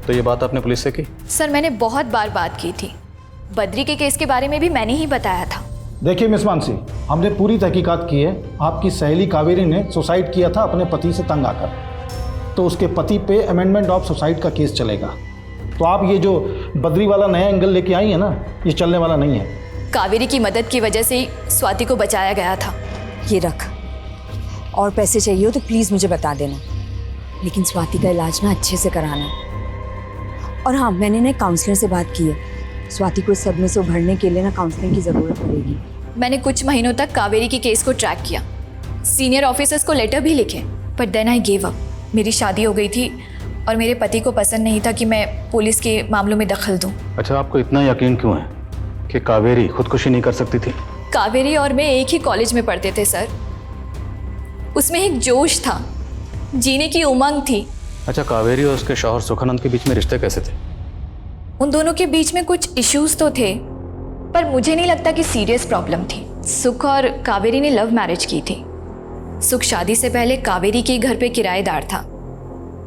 तो ये बात आपने पुलिस से की? सर मैंने बहुत बार बात की थी। बद्री के केस के बारे में भी मैंने ही बताया था। देखिए मिस मानसी, हमने पूरी तहकीकात की है। आपकी सहेली कावेरी ने सुसाइड किया था अपने पति से तंग आकर, तो उसके पति पे अमेंडमेंट ऑफ सुसाइड का केस चलेगा। तो आप ये जो बद्री वाला नया एंगल लेके आई है ना, ये चलने वाला नहीं है। कावेरी की मदद की वजह से ही स्वाति को बचाया गया था। ये रख, और पैसे चाहिए हो तो प्लीज़ मुझे बता देना, लेकिन स्वाति का इलाज ना अच्छे से कराना। और हाँ, मैंने ना काउंसलर से बात की है। स्वाति को इस सदमे से उभरने के लिए ना काउंसलिंग की ज़रूरत पड़ेगी। मैंने कुछ महीनों तक कावेरी की केस को ट्रैक किया, सीनियर ऑफिसर्स को लेटर भी लिखे, but then I give up. मेरी शादी हो गई थी और मेरे पति को पसंद नहीं था कि मैं पुलिस के मामलों में दखल दूं। अच्छा, आपको इतना यकीन क्यों है कि कावेरी खुदकुशी नहीं कर सकती थी? कावेरी और मैं एक ही कॉलेज में पढ़ते थे सर। उसमें एक जोश था, जीने की उमंग थी। अच्छा, कावेरी और उसके शौहर सुखानंद के बीच में रिश्ते कैसे थे? उन दोनों के बीच में कुछ इश्यूज तो थे, पर मुझे नहीं लगता कि सीरियस प्रॉब्लम थी। सुख और कावेरी ने लव मैरिज की थी। सुख शादी से पहले कावेरी के घर पे किराएदार था।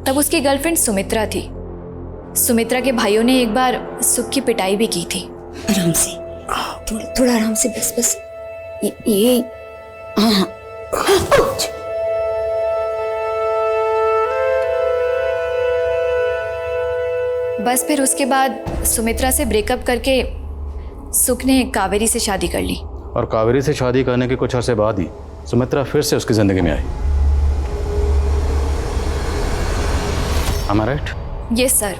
तब उसकी गर्लफ्रेंड सुमित्रा थी। सुमित्रा के भाइयों ने एक बार सुख की पिटाई भी की थी। आराम से, थोड़ा आराम से, बस ये हाँ। बस फिर उसके बाद सुमित्रा से ब्रेकअप करके सुख ने कावेरी से शादी कर ली। और कावेरी से शादी करने के कुछ अरसे बाद ही सुमित्रा फिर से उसकी जिंदगी में आई। Am I right? Yes sir.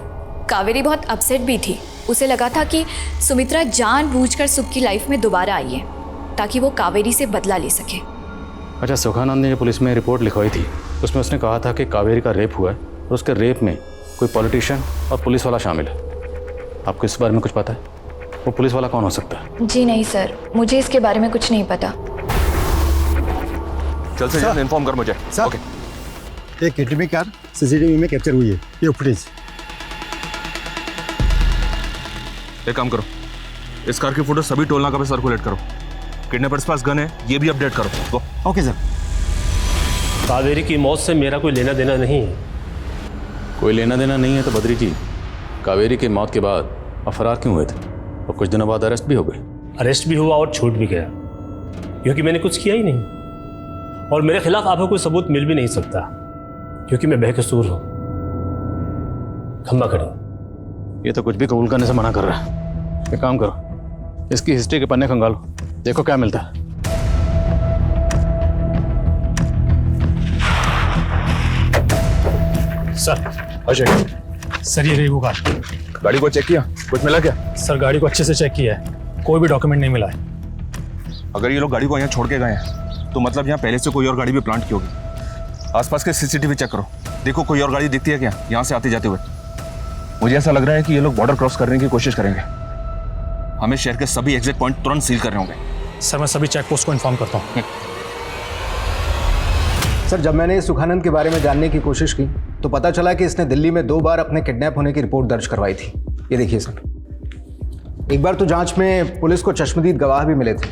Kaveri बहुत अपसेट भी थी। उसे लगा था कि सुमित्रा जानबूझकर सुख की लाइफ में दोबारा आई है ताकि वो कावेरी से बदला ले सके। अच्छा, सुखानंद ने जो पुलिस में रिपोर्ट लिखवाई थी उसमें उसने कहा था कि कावेरी का रेप हुआ है और उसके रेप में कोई पॉलिटिशियन और पुलिस वाला शामिल है। आपको इस बारे में कुछ पता है? वो पुलिस वाला कौन हो सकता है? जी नहीं सर, मुझे इसके बारे में कुछ नहीं पता। चल से जल्द इन्फॉर्म कर मुझे। ओके। एक किडनैपिंग कार सीसीटीवी में कैप्चर हुई है, ये फुटेज। एक काम करो, इस कार की फोटो सभी टोल नाका पे सर्कुलेट करो। किडनैपर्स पास गन है, ये भी अपडेट करो। Okay sir. कावेरी की मौत से मेरा कोई लेना देना नहीं है। कोई लेना देना नहीं है तो बद्री जी, कावेरी की मौत के बाद आप फरार क्यों हुए थे और कुछ दिनों बाद अरेस्ट भी हो गए? अरेस्ट भी हुआ और छूट भी गया क्योंकि मैंने कुछ किया ही नहीं, और मेरे खिलाफ आपको कोई सबूत मिल भी नहीं सकता क्योंकि मैं बेकसूर हूं। खम्बा खड़ी। ये तो कुछ भी कबूल करने से मना कर रहा है। एक काम करो, इसकी हिस्ट्री के पन्ने खंगालो, देखो क्या मिलता है। सर अजय, सर ये रही वो कार। गाड़ी को चेक किया, कुछ मिला क्या? सर गाड़ी को अच्छे से चेक किया है, कोई भी डॉक्यूमेंट नहीं मिला है। अगर ये लोग गाड़ी को यहाँ छोड़ के गए हैं तो मतलब यहाँ पहले से कोई और गाड़ी भी प्लांट की होगी। आसपास के सीसीटीवी चेक करो, देखो कोई और गाड़ी दिखती है क्या यहाँ से आते जाते हुए। मुझे ऐसा लग रहा है कि ये लोग बॉर्डर क्रॉस करने की कोशिश करेंगे। हमें शहर के सभी एग्जिट पॉइंट तुरंत सील करने होंगे। सर मैं सभी चेक पोस्ट को इन्फॉर्म करता हूँ। सर जब मैंने सुखानंद के बारे में जानने की कोशिश की तो पता चला कि इसने दिल्ली में 2 बार अपने किडनैप होने की रिपोर्ट दर्ज करवाई थी। ये देखिए सर, एक बार तो जांच में पुलिस को चश्मदीद गवाह भी मिले थे,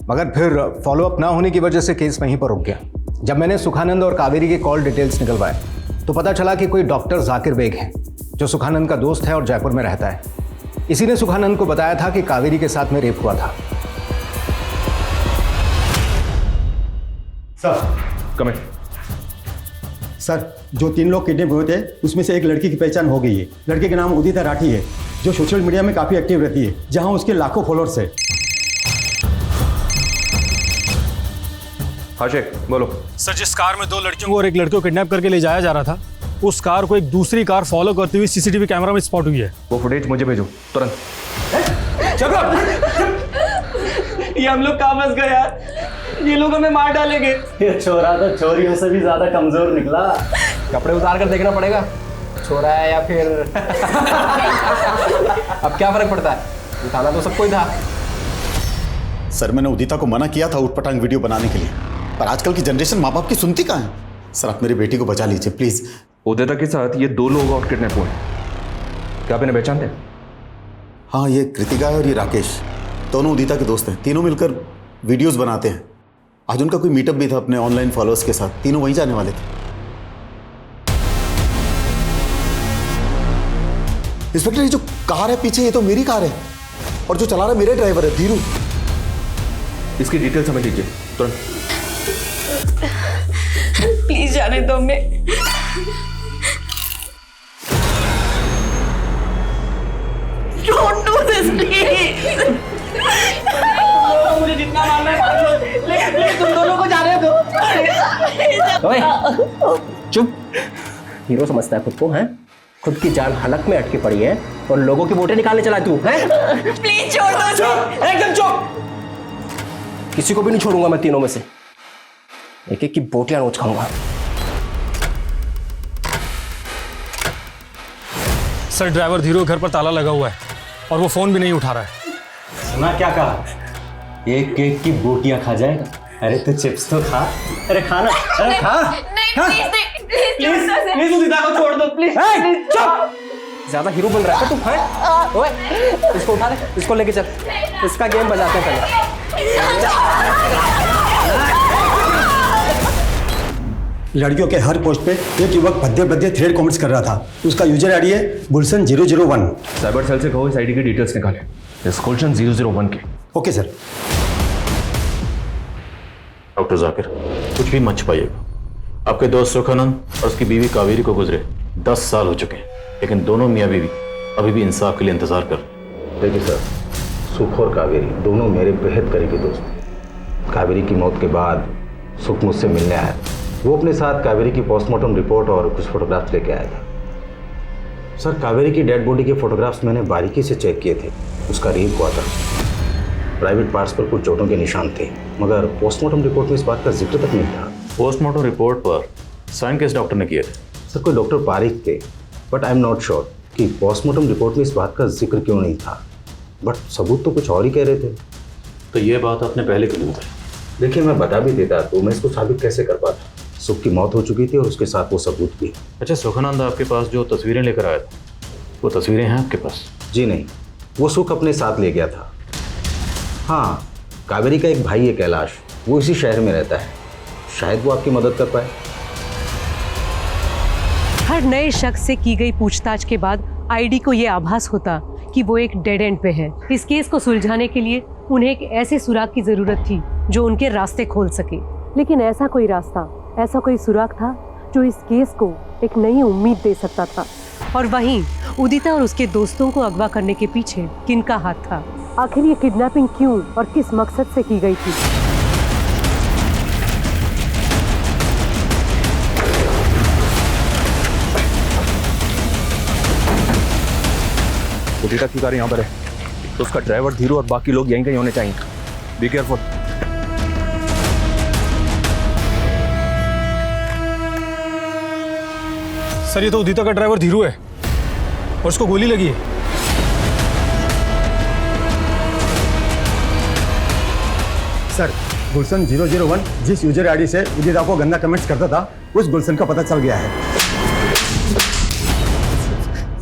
मगर फिर फॉलोअप ना होने की वजह से केस वहीं पर रुक गया। जब मैंने सुखानंद और कावेरी के कॉल डिटेल्स निकलवाए तो पता चला कि कोई डॉक्टर जाकिर बेग है जो सुखानंद का दोस्त है और जयपुर में रहता है। इसी ने सुखानंद को बताया था कि कावेरी के साथ में रेप हुआ था। सर कम सर, जो 3 लोग किडनैप हुए थे उसमें से एक लड़की की पहचान हो गई है। लड़के का नाम उदिता राठी है जो सोशल मीडिया में काफ़ी एक्टिव रहती है, जहां उसके लाखों फॉलोअर्स है। हाँ शेख बोलो। सर जिस कार में 2 लड़कियों को और एक लड़के को किडनैप करके ले जाया जा रहा था, उस कार को एक दूसरी कार फॉलो करती हुई सीसीटीवी कैमरा में स्पॉट हुई है। वो फुटेज मुझे भेजो तुरंत। ये हम लोग कहाँ फंस गए यार, ये लोग हमें मार डालेंगे। ये छोरा तो चोरियों से भी ज्यादा कमजोर निकला। कपड़े उतार कर देखना पड़ेगा, छोरा है या फिर अब क्या फर्क पड़ता है, उठाना तो सबको ही था। सर मैंने उदिता को मना किया था उठपटांग वीडियो बनाने के लिए, पर आजकल की जनरेशन माँ बाप की सुनती कहाँ है। सर आप मेरी बेटी को बचा लीजिए प्लीज। उदिता के साथ ये 2 लोग और किडनैप हुए, क्या आप इन्हें पहचानते? हाँ, ये कृतिका है और ये राकेश, दोनों उदिता के दोस्त हैं। तीनों मिलकर वीडियोस बनाते हैं। आज उनका कोई मीटअप भी था अपने ऑनलाइन फॉलोअर्स के साथ, तीनों वहीं जाने वाले थे। इंस्पेक्टर ये जो कार है पीछे, ये तो मेरी कार है और जो चला रहा है मेरे ड्राइवर है धीरू। इसकी डिटेल्स हमें दीजिए तुरंत। प्लीज जाने दो हमें। Don't do this, please. मुझे जितना मारना है मार लो, लेकिन तुम दोनों को जाने दो। ओए चुप। हीरो समझता है खुद को, हैं? खुद की जान हलक में अटकी पड़ी है और लोगों की वोटें निकालने चला तू, हैं? प्लीज छोड़ दो। एकदम चुप। किसी को भी नहीं छोड़ूंगा मैं, तीनों में से एक एक की बोटियां नोच खाऊंगा। सर ड्राइवर धीरू घर पर ताला लगा हुआ है और वो फोन भी नहीं उठा रहा है। सुना क्या कहा? एक केक की बोटियां खा जाएगा। अरे तो चिप्स तो खा। अरे खाना, अरे खा। प्लीज उदिता को छोड़ दो प्लीज। चुप। ज्यादा हीरो बन रहा है तू। हाँ ओए, इसको उठा ले, इसको लेके चल, इसका गेम बजाते हैं लड़कियों के हर पोस्ट पे एक युवक भद्दे भद्दे थ्रेड कमेंट्स कर रहा था। उसका यूजर आईडी है गुलशन 001। साइबर सेल से कहो इस आईडी की डिटेल्स निकाले, इस गुलशन 001 के। Okay sir. डॉक्टर जाकिर, कुछ भी मत छुपाइएगा। आपके दोस्त सुखानंद और उसकी बीवी कावेरी को गुजरे 10 साल हो चुके हैं, लेकिन दोनों मियाँ बीवी अभी भी इंसाफ के लिए इंतजार कर। देखिए सर, सुख और कावेरी दोनों मेरे बेहद करीबी दोस्त थे। कावेरी की मौत के बाद सुख मुझसे मिलने आया। वो अपने साथ कावेरी की पोस्टमार्टम रिपोर्ट और कुछ फोटोग्राफ्स लेके आया था। सर, कावेरी की डेड बॉडी के फोटोग्राफ्स मैंने बारीकी से चेक किए थे। उसका रेप हुआ था। प्राइवेट पार्ट्स पर कुछ चोटों के निशान थे, मगर पोस्टमार्टम रिपोर्ट में इस बात का जिक्र तक नहीं था। पोस्टमार्टम रिपोर्ट पर साइन किस डॉक्टर ने किए थे? सर, कोई डॉक्टर पारिक थे, but I am not sure कि पोस्टमार्टम रिपोर्ट में इस बात का जिक्र क्यों नहीं था। बट सबूत तो कुछ और ही कह रहे थे। तो ये बात आपने पहले क्यों नहीं बताई? देखिए, मैं बता भी देता तो मैं इसको साबित कैसे कर पाता। सुख की मौत हो चुकी थी और उसके साथ वो सबूत भी। अच्छा, सुखानंद आपके पास जो तस्वीरें लेकर आया था, वो तस्वीरें हैं आपके पास? जी नहीं, वो सुख अपने साथ ले गया था। हाँ, कावेरी का एक भाई है कैलाश, वो इसी शहर में रहता है। शायद वो आपकी मदद कर पाए। हर नए शख्स से की गई पूछताछ के बाद आईडी को ये आभास होता कि वो एक डेड एंड पे है। इस केस को सुलझाने के लिए उन्हें एक ऐसे सुराग की जरूरत थी जो उनके रास्ते खोल सके। लेकिन ऐसा कोई रास्ता, ऐसा कोई सुराग था जो इस केस को एक नई उम्मीद दे सकता था। और वहीं उदिता और उसके दोस्तों को अगवा करने के पीछे किनका हाथ था? आखिर ये किडनैपिंग क्यों और किस मकसद से की गई थी? उदिता की कार यहाँ पर है, तो उसका ड्राइवर धीरू और बाकी लोग यहीं कहीं होने चाहिए। Be careful. सर, ये तो उदिता का ड्राइवर धीरू है और उसको गोली लगी है। सर, गुलशन 001 जिस यूजर आईडी से उदिता को गंदा कमेंट्स करता था, उस गुलशन का पता चल गया है।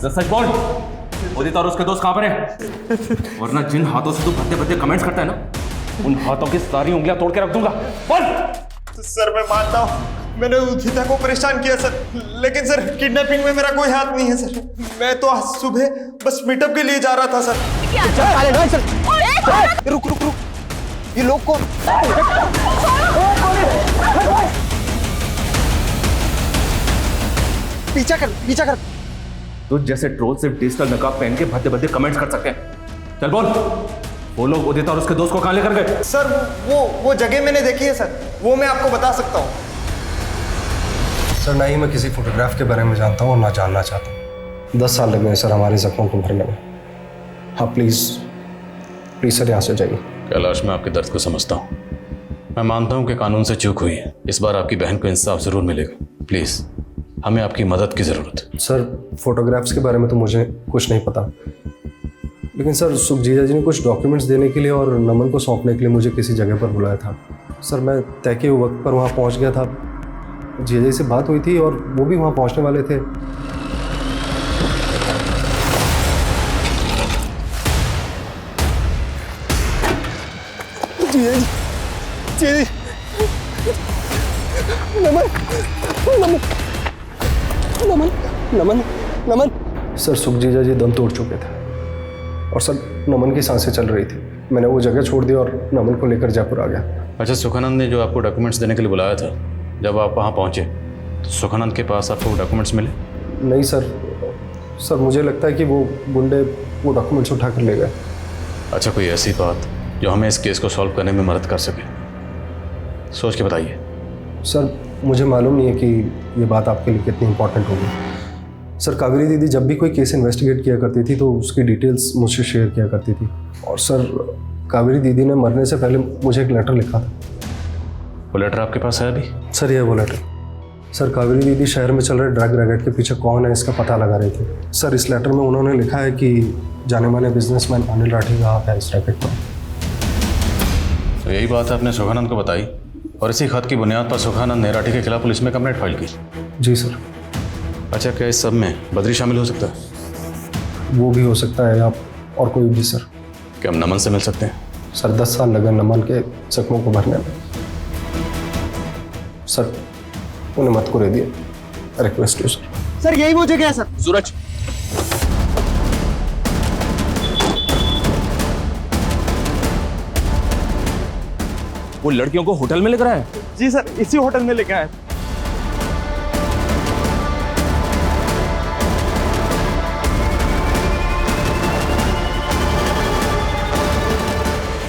सच बोल, उदिता और उसके दोस्त कहाँ पर हैं? वरना जिन हाथों से तू भद्दे भद्दे कमेंट्स करता है ना, उन हाथों की सारी उंगलियां तोड़ के रख दूंगा। बोल। सर, मैं मानता हूँ मैंने उदिता को परेशान किया सर, लेकिन सर किडनैपिंग में मेरा कोई हाथ नहीं है सर। मैं तो आज सुबह बस मीटअप के लिए जा रहा था सर। रुक रुक रुक, ये लोग कौन? पीछा कर, पीछा कर। तुझ जैसे ट्रोल सिर्फ डिजिटल नकाब पहन के भद्दे भद्दे कमेंट्स कर सकते हैं। चल बोल, वो लोग उदिता और उसके दोस्त को कहाँ लेकर गए? सर, वो जगह मैंने देखी है सर, वो मैं आपको बता सकता हूँ। सर, ना ही मैं किसी फोटोग्राफ के बारे में जानता हूँ और ना जानना चाहता हूँ। 10 साल लग गए सर हमारे जख्मों को भरने में। हाँ प्लीज़ प्लीज़ सर, यहाँ से जाइए। कैलाश, मैं आपके दर्द को समझता हूँ। मैं मानता हूँ कि कानून से चूक हुई है। इस बार आपकी बहन को इंसाफ ज़रूर मिलेगा। प्लीज़, हमें आपकी मदद की ज़रूरत है। सर, फोटोग्राफ्स के बारे में तो मुझे कुछ नहीं पता, लेकिन सर सुख जीजा जी ने कुछ डॉक्यूमेंट्स देने के लिए और नमन को सौंपने के लिए मुझे किसी जगह पर बुलाया था। सर, मैं तय के वक्त पर वहाँ पहुँच गया था। जीजा जी से बात हुई थी और वो भी वहाँ पहुँचने वाले थे। नमन नमन नमन नमन नमन। सर, सुख जीजा जी दम तोड़ चुके थे और सर नमन की सांसें चल रही थी। मैंने वो जगह छोड़ दी और नमन को लेकर जयपुर आ गया। अच्छा, सुखानंद ने जो आपको डॉक्यूमेंट्स देने के लिए बुलाया था, जब आप वहाँ पहुँचे तो सुखानंद के पास आपको डॉक्यूमेंट्स मिले? नहीं सर, सर मुझे लगता है कि वो गुंडे वो डॉक्यूमेंट्स उठा कर ले गए। अच्छा, कोई ऐसी बात जो हमें इस केस को सॉल्व करने में मदद कर सके, सोच के बताइए। सर, मुझे मालूम नहीं है कि ये बात आपके लिए कितनी इंपॉर्टेंट होगी। सर, कावेरी दीदी जब भी कोई केस इन्वेस्टिगेट किया करती थी तो उसकी डिटेल्स मुझसे शेयर किया करती थी। और सर, कावेरी दीदी ने मरने से पहले मुझे एक लेटर लिखा था। वो लेटर आपके पास है अभी? सर, ये वो लेटर। सर कावेरी दीदी शहर में चल रहे ड्रग रैकेट के पीछे कौन है इसका पता लगा रही थी। सर इस लेटर में उन्होंने लिखा है कि जाने माने बिजनेसमैन अनिल राठी का हाथ है इस रैकेट पर। तो यही बात आपने सुखानंद को बताई और इसी खत की बुनियाद पर सुखानंद ने राठी के खिलाफ पुलिस में कंप्लेंट फाइल की। जी सर। अच्छा, क्या इस सब में बद्री शामिल हो सकता है? वो भी हो सकता है, आप और कोई भी सर। क्या हम नमन से मिल सकते हैं? सर 10 साल लगे नमन के जख्मों को भरने में। सर उन्हें मत को दे दिए, रिक्वेस्ट है सर यही वो जगह है सर। सूरज, वो लड़कियों को होटल में लेकर आया? जी सर, इसी होटल में लेके आए।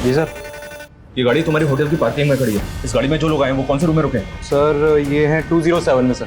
जी सर। ये गाड़ी तुम्हारी होटल की पार्किंग में खड़ी है। इस गाड़ी में जो लोग आए हैं वो कौन से रूम में रुके हैं? सर ये है 207 में सर।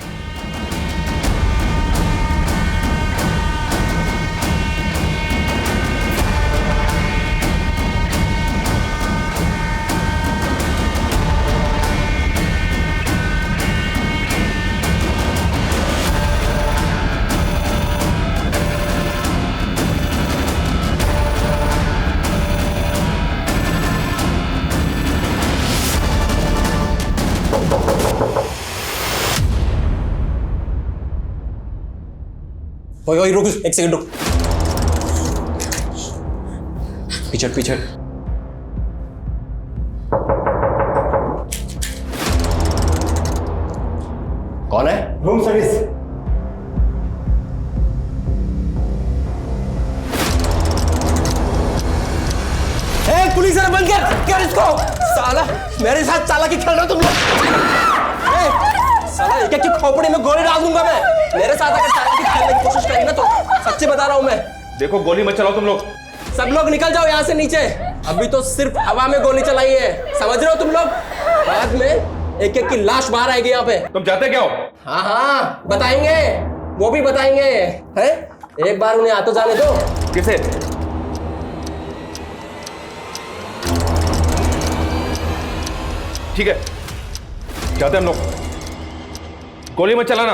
ओए रुक, एक सेकंड रुक। पीछे पीछे। कौन है? Room service. पुलिस वाला बंद कर इसको। साला मेरे साथ चालाकी खेल रहे हो तुम लोग। साला एक एक की खोपड़ी में गोली डाल दूंगा मैं। मेरे साथ अगर चालाकी खेलने की कोशिश करी ना तो सच्ची बता रहा हूं मैं। देखो गोली मत चलाओ तुम लोग। सब लोग निकल जाओ यहाँ से नीचे। अभी तो सिर्फ हवा में गोली चलाई है, समझ रहे हो तुम लोग? बाद में एक एक की लाश बाहर आएगी यहाँ पे। तुम चाहते क्या हो? हाँ हाँ बताएंगे, वो भी बताएंगे। हैं? एक बार उन्हें आ तो जाने दो। किसे? ठीक है, जाते हम लोग। गोली मत चलाना।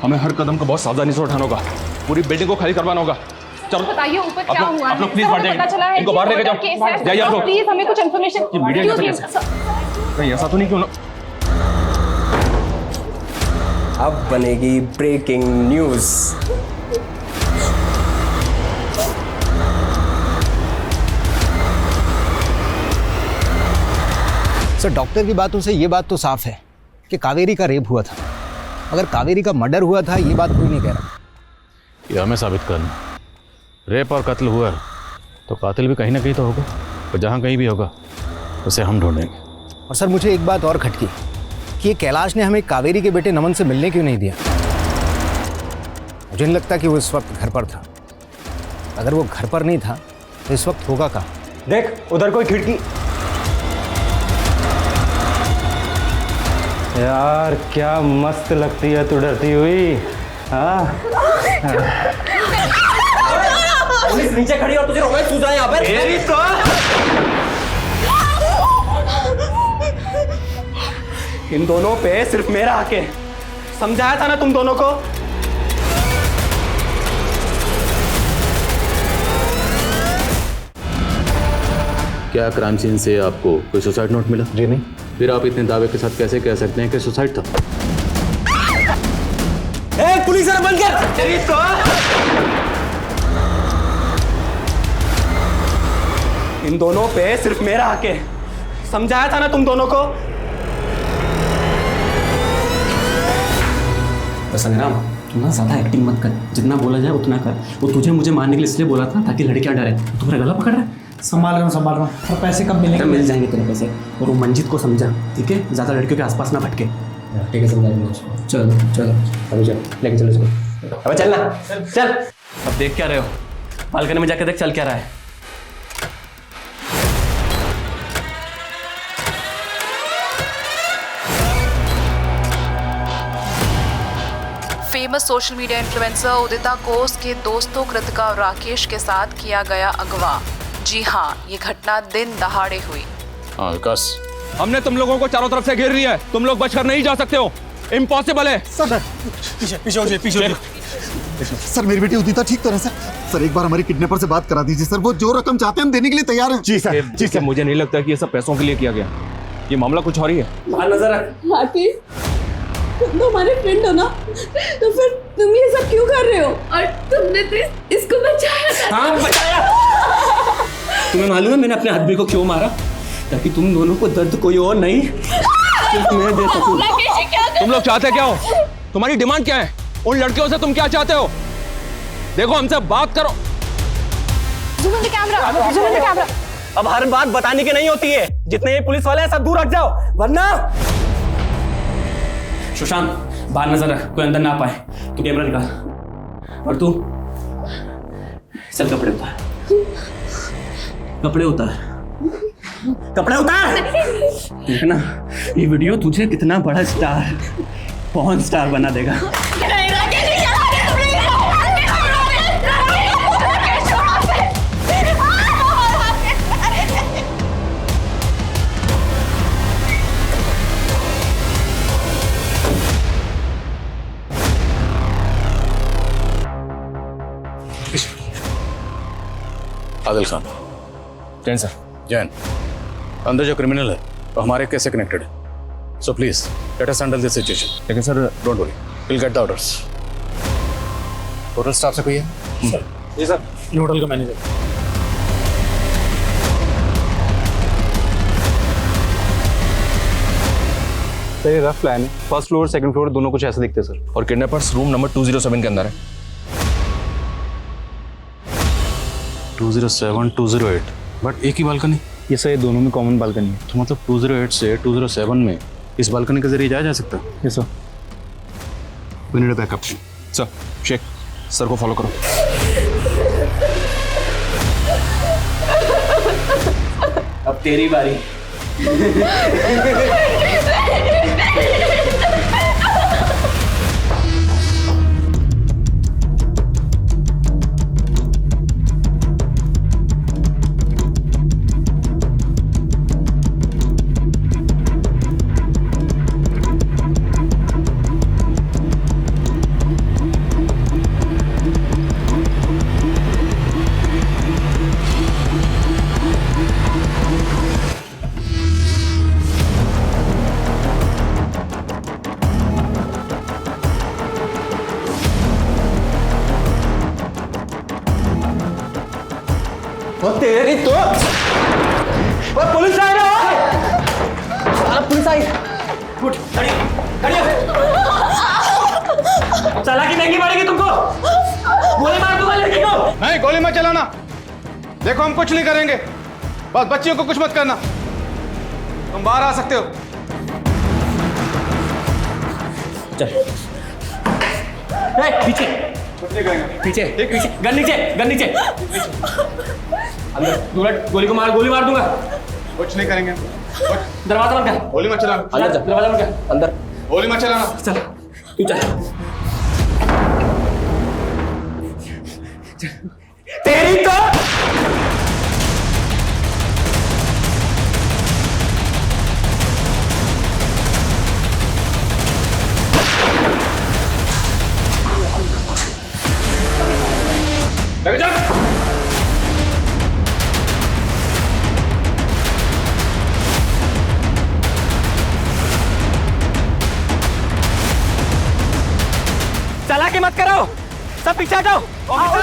हमें हर कदम को बहुत सावधानी से उठाना होगा। पूरी बिल्डिंग को खाली करवाना होगा। चलो बताइए ऊपर क्या हुआ? आप लोग प्लीज बाहर जाइए। इनको बाहर लेके जाओ। जाइए आप लोग। प्लीज हमें कुछ इन्फॉर्मेशन। कहीं ऐसा तो नहीं क्यों? अब बनेगी ब्रेकिंग न्यूज। सर डॉक्टर की बातों से ये बात तो साफ है कि कावेरी का रेप हुआ था। अगर कावेरी का मर्डर हुआ था ये बात कोई नहीं कह रहा। ये हमें साबित करना। रेप और कत्ल हुआ तो कातिल भी कहीं ना कहीं तो होगा, और जहाँ कहीं भी होगा उसे हम ढूंढेंगे। और सर मुझे एक बात और खटकी कि ये कैलाश ने हमें कावेरी के बेटे नमन से मिलने क्यों नहीं दिया। मुझे नहीं लगता कि वो इस वक्त घर पर था। अगर वो घर पर नहीं था तो इस वक्त होगा कहाँ? देख उधर कोई खिड़की। यार क्या मस्त लगती है तू डरती हुई। हाँ पुलिस नीचे खड़ी और तुझे रोमांस सूझ रहा है यहाँ पर। इन दोनों पे सिर्फ मेरा हक है, समझाया था ना तुम दोनों को। क्या क्राइम सीन से आपको कोई सुसाइड नोट मिला? जी नहीं। फिर आप इतने दावे के साथ कैसे कह सकते हैं कि सुसाइड था? पुलिस वाला बंद कर इसको। इन दोनों पे सिर्फ मेरा हक है, समझाया था ना तुम दोनों को। संग्राम तुम ना ज्यादा एक्टिंग मत कर, जितना बोला जाए उतना कर। वो तुझे मुझे मारने के लिए इसलिए बोला था ताकि लड़कियां डरे। तुम्हारा गला पकड़ रहा है। संभाल रहा हूँ। और पैसे कब मिलेंगे? मिल जाएंगे तेरे पैसे। और वो मंजित को समझा, ठीक है? ज्यादा लड़कियों के आसपास ना भटके। ठीक है समझा दूंगा उसको। चलो चलो अभी चलो, लेके चलो इसको। अब चलना चल। अब देख क्या रहे हो? बालकनी में जाकर देख चल क्या रहा है। फेमस सोशल मीडिया इन्फ्लुएंसर उदिता को उसके दोस्तों कृतिका और राकेश के साथ किया गया अगवा। जी हाँ, ये घटना दिन दहाड़े हुई। हाँ विकास, हमने तुम लोगों को चारों तरफ से घेर लिया है, तुम लोग बचकर नहीं जा सकते हो, इम्पॉसिबल है। सर पीछे पीछे हो जाइए, पीछे हो सर। मेरी बेटी उदिता ठीक तो है सर एक बार हमारी किडनैपर से बात करा दीजिए सर, वो जो रकम चाहते हैं हम देने के लिए तैयार हैं। जी सर, जी सर। मुझे नहीं लगता कि ये सब पैसों के लिए किया गया, ये मामला कुछ और ही है। नजर हाथी, तुम तो हमारे फ्रेंड हो ना, तो फिर तुम ये सब क्यों कर रहे हो? और तुमने तो इसको बचाया। हाँ बचाया। तुम्हें मालूम है मैंने अपने आदमी को क्यों मारा? ताकि तुम दोनों को दर्द कोई और नहीं सिर्फ मैं दे सकूं। तुम लोग चाहते क्या हो? तुम्हारी डिमांड क्या है? उन लड़कियों से तुम क्या चाहते हो? देखो हमसे बात करो। Zoom in the camera. अब हर बात बताने की नहीं होती है, जितने ये पुलिस वाले हैं सब दूर हट जाओ वरना। सुशांत बाहर नजर रख, कोई अंदर ना पाए। तू कैमरा निकाल और तू चल कपड़े उतार, कपड़े उतार, कपड़े उतार। देखना ये वीडियो तुझे कितना बड़ा स्टार, पॉर्न स्टार बना देगा। आदिल खान। जैन सर। जैन, अंदर जो क्रिमिनल है वो हमारे केस से कनेक्टेड है, so please let us handle this situation. लेकिन sir don't worry, will get the orders. Total staff से कोई है? जी सर, ये होटल का मैनेजर। सर ये रफ प्लान है, फर्स्ट फ्लोर सेकंड फ्लोर दोनों कुछ ऐसे दिखते हैं सर, और किडनैपर्स रूम नंबर 207 के अंदर है। 207, 208, बट एक ही बालकनी? ये सर ये दोनों में कॉमन बालकनी है। तो मतलब 208 से 207 में इस बालकनी के जरिए जाया जा सकता है? Yes sir. We need a backup. Sir Sheikh sir को फॉलो करो। अब तेरी बारी। तेरी तो पुलिस आ रहा है, पुलिस आई। उठ, खड़ी चालाकी महंगी पड़ेगी तुमको, गोली मार दूंगा लड़की को। नहीं गोली मत चलाना, देखो हम कुछ नहीं करेंगे, बस बच्चियों को कुछ मत करना, तुम बाहर आ सकते हो। चल पीछे पीछे पीछे, गन नीचे, गन नीचे। अंदर दूर, गोली को मार, गोली मार दूंगा। कुछ नहीं करेंगे। दरवाजा बंद कर, गोली मत चलाना। अंदर दरवाजा बंद कर, अंदर गोली मत चलाना। चल तू चल। तेरी तो लग जा। चालाकी मत करो, सब पीछे हटो।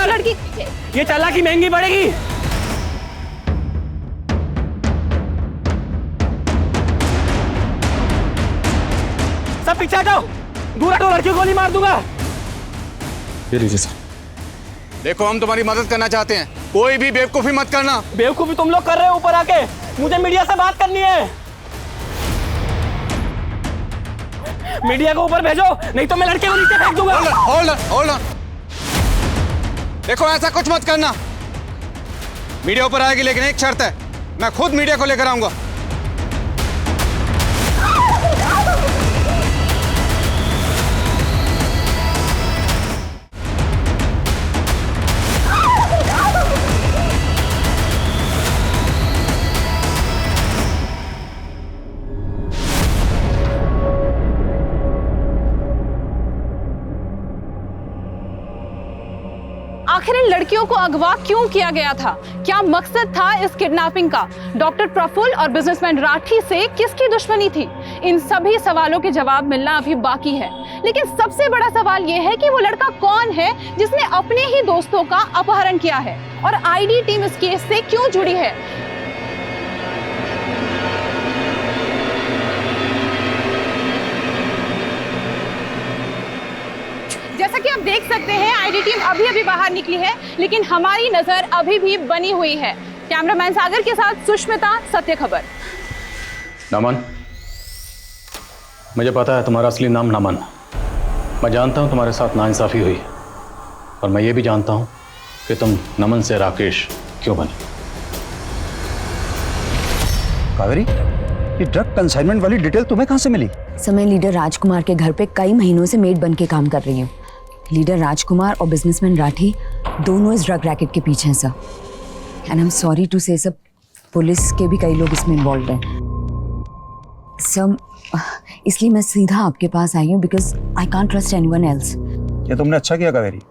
लड़की ये चालाकी महंगी पड़ेगी। सब पीछे हटो, दूर हटो, लड़की को गोली मार दूंगा। ये लीजिए सर। देखो हम तुम्हारी मदद करना चाहते हैं, कोई भी बेवकूफी मत करना। बेवकूफी तुम लोग कर रहे हो ऊपर आके, मुझे मीडिया से बात करनी है। मीडिया को ऊपर भेजो, नहीं तो मैं लड़के को नीचे फेंक दूंगा। Hold on. देखो ऐसा कुछ मत करना, मीडिया ऊपर आएगी लेकिन एक शर्त है, मैं खुद मीडिया को लेकर आऊंगा। आखिर इन लड़कियों को अगवा क्यों किया गया था? क्या मकसद था इस किडनैपिंग का? डॉक्टर प्रफुल्ल और बिजनेसमैन राठी से किसकी दुश्मनी थी? इन सभी सवालों के जवाब मिलना अभी बाकी है। लेकिन सबसे बड़ा सवाल यह है कि वो लड़का कौन है जिसने अपने ही दोस्तों का अपहरण किया है, और आईडी टीम इस केस से क्यों जुड़ी है? जैसा कि आप देख सकते हैं, आईडी टीम अभी अभी बाहर निकली है, लेकिन हमारी नजर अभी भी बनी हुई है। कैमरामैन सागर के साथ सुष्मिता, सत्य खबर। नमन, मुझे पता है तुम्हारा असली नाम नमन। मैं जानता हूं तुम्हारे साथ नाइंसाफी हुई, और मैं ये भी जानता हूं कि तुम नमन से राकेश क्यों बने। कावेरी, ये ड्रग कंसाइनमेंट वाली डिटेल तुम्हें कहां से मिली? सर, मैं लीडर राजकुमार के घर पे कई महीनों से मेड बन के काम कर रही हूँ। लीडर राजकुमार और बिजनेसमैन राठी दोनों इस ड्रग रैकेट के पीछे हैं sir. And I am sorry to say सब, पुलिस के भी कई लोग इसमें इन्वॉल्व हैं सर। इसलिए मैं सीधा आपके पास आई हूँ because I can't trust anyone else. ये तुमने अच्छा किया कावेरी।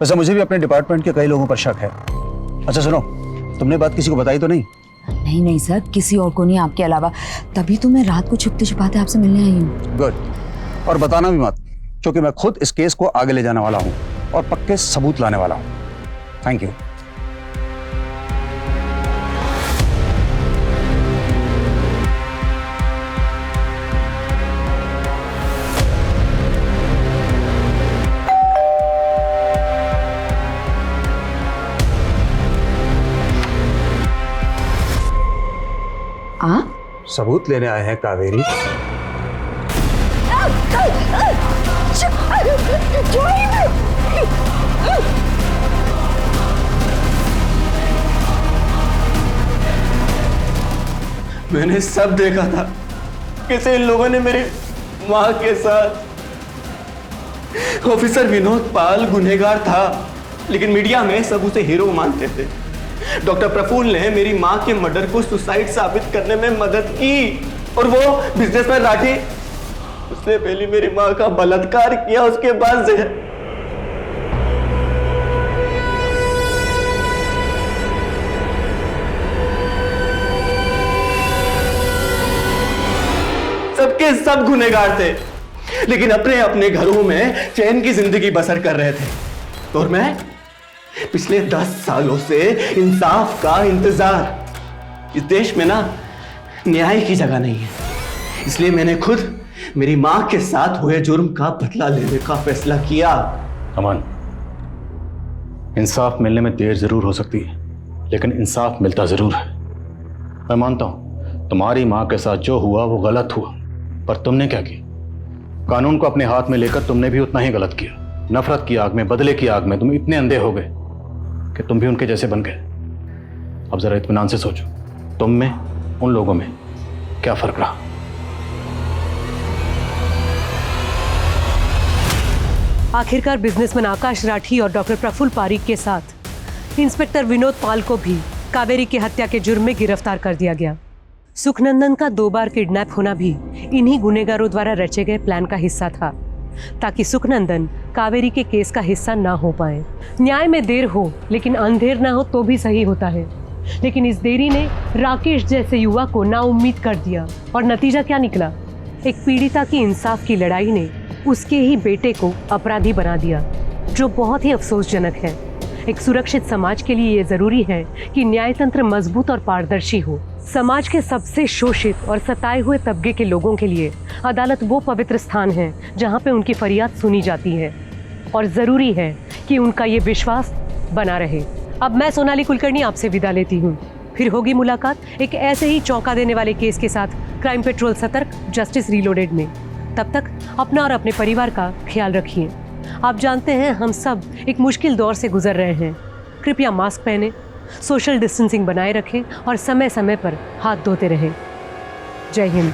वैसे मुझे भी अपने डिपार्टमेंट के कई लोगों पर शक है। अच्छा सुनो, तुमने बात किसी को बताई तो नहीं? नहीं सर, किसी और को नहीं आपके अलावा। तभी तो मैं रात को छुपते छुपाते आपसे मिलने आई हूँ। गुड। और बताना भी मत, क्योंकि मैं खुद इस केस को आगे ले जाने वाला हूँ और पक्के सबूत लाने वाला हूँ। Thank you. सबूत लेने आए हैं कावेरी। मैंने सब देखा था कैसे इन लोगों ने मेरी माँ के साथ। ऑफिसर विनोद पाल गुनहगार था, लेकिन मीडिया में सब उसे हीरो मानते थे। डॉक्टर प्रफुल्ल ने मेरी माँ के मर्डर को सुसाइड साबित करने में मदद की, और वो बिजनेसमैन राठी, उसने पहले मेरी माँ का बलात्कार किया, उसके बाद सबके सब गुनहगार थे, लेकिन अपने अपने घरों में चैन की जिंदगी बसर कर रहे थे। और मैं पिछले 10 सालों से इंसाफ का इंतजार। इस देश में ना न्याय की जगह नहीं है, इसलिए मैंने खुद मेरी मां के साथ हुए जुर्म का बदला लेने का फैसला किया। अमन, इंसाफ मिलने में देर जरूर हो सकती है, लेकिन इंसाफ मिलता जरूर है। मैं मानता हूं तुम्हारी मां के साथ जो हुआ वो गलत हुआ, पर तुमने क्या किया? कानून को अपने हाथ में लेकर तुमने भी उतना ही गलत किया। नफरत की आग में, बदले की आग में तुम इतने अंधे हो गए कि तुम भी उनके जैसे बन गए। अब जरा इत्मीनान से सोचो, तुम में, उन लोगों में क्या फर्क रहा? आखिरकार बिजनेसमैन आकाश राठी और डॉक्टर प्रफुल्ल पारीक के साथ इंस्पेक्टर विनोद पाल को भी कावेरी की हत्या के जुर्म में गिरफ्तार कर दिया गया। सुखनंदन का 2 बार किडनैप होना भी इन्हीं गुनहगारों द्वारा रचे गए प्लान का हिस्सा था, ताकि सुखनंदन कावेरी के केस का हिस्सा ना हो पाए। न्याय में देर हो, लेकिन अंधेर ना हो तो भी सही होता है। लेकिन इस देरी ने राकेश जैसे युवा को नाउम्मीद कर दिया, और नतीजा क्या निकला? एक पीड़िता की इंसाफ की लड़ाई ने उसके ही बेटे को अपराधी बना दिया, जो बहुत ही अफसोसजनक है। एक सुरक्षित समाज के लिए ये जरूरी है कि न्यायतंत्र मजबूत और पारदर्शी हो। समाज के सबसे शोषित और सताए हुए तबके के लोगों के लिए अदालत वो पवित्र स्थान है जहाँ पे उनकी फरियाद सुनी जाती है, और ज़रूरी है कि उनका ये विश्वास बना रहे। अब मैं सोनाली कुलकर्णी आपसे विदा लेती हूँ। फिर होगी मुलाकात एक ऐसे ही चौंका देने वाले केस के साथ क्राइम पेट्रोल सतर्क, जस्टिस रीलोडेड में। तब तक अपना और अपने परिवार का ख्याल रखिए। आप जानते हैं हम सब एक मुश्किल दौर से गुजर रहे हैं। कृपया मास्क पहने, सोशल डिस्टेंसिंग बनाए रखें और समय समय पर हाथ धोते रहें। जय हिंद।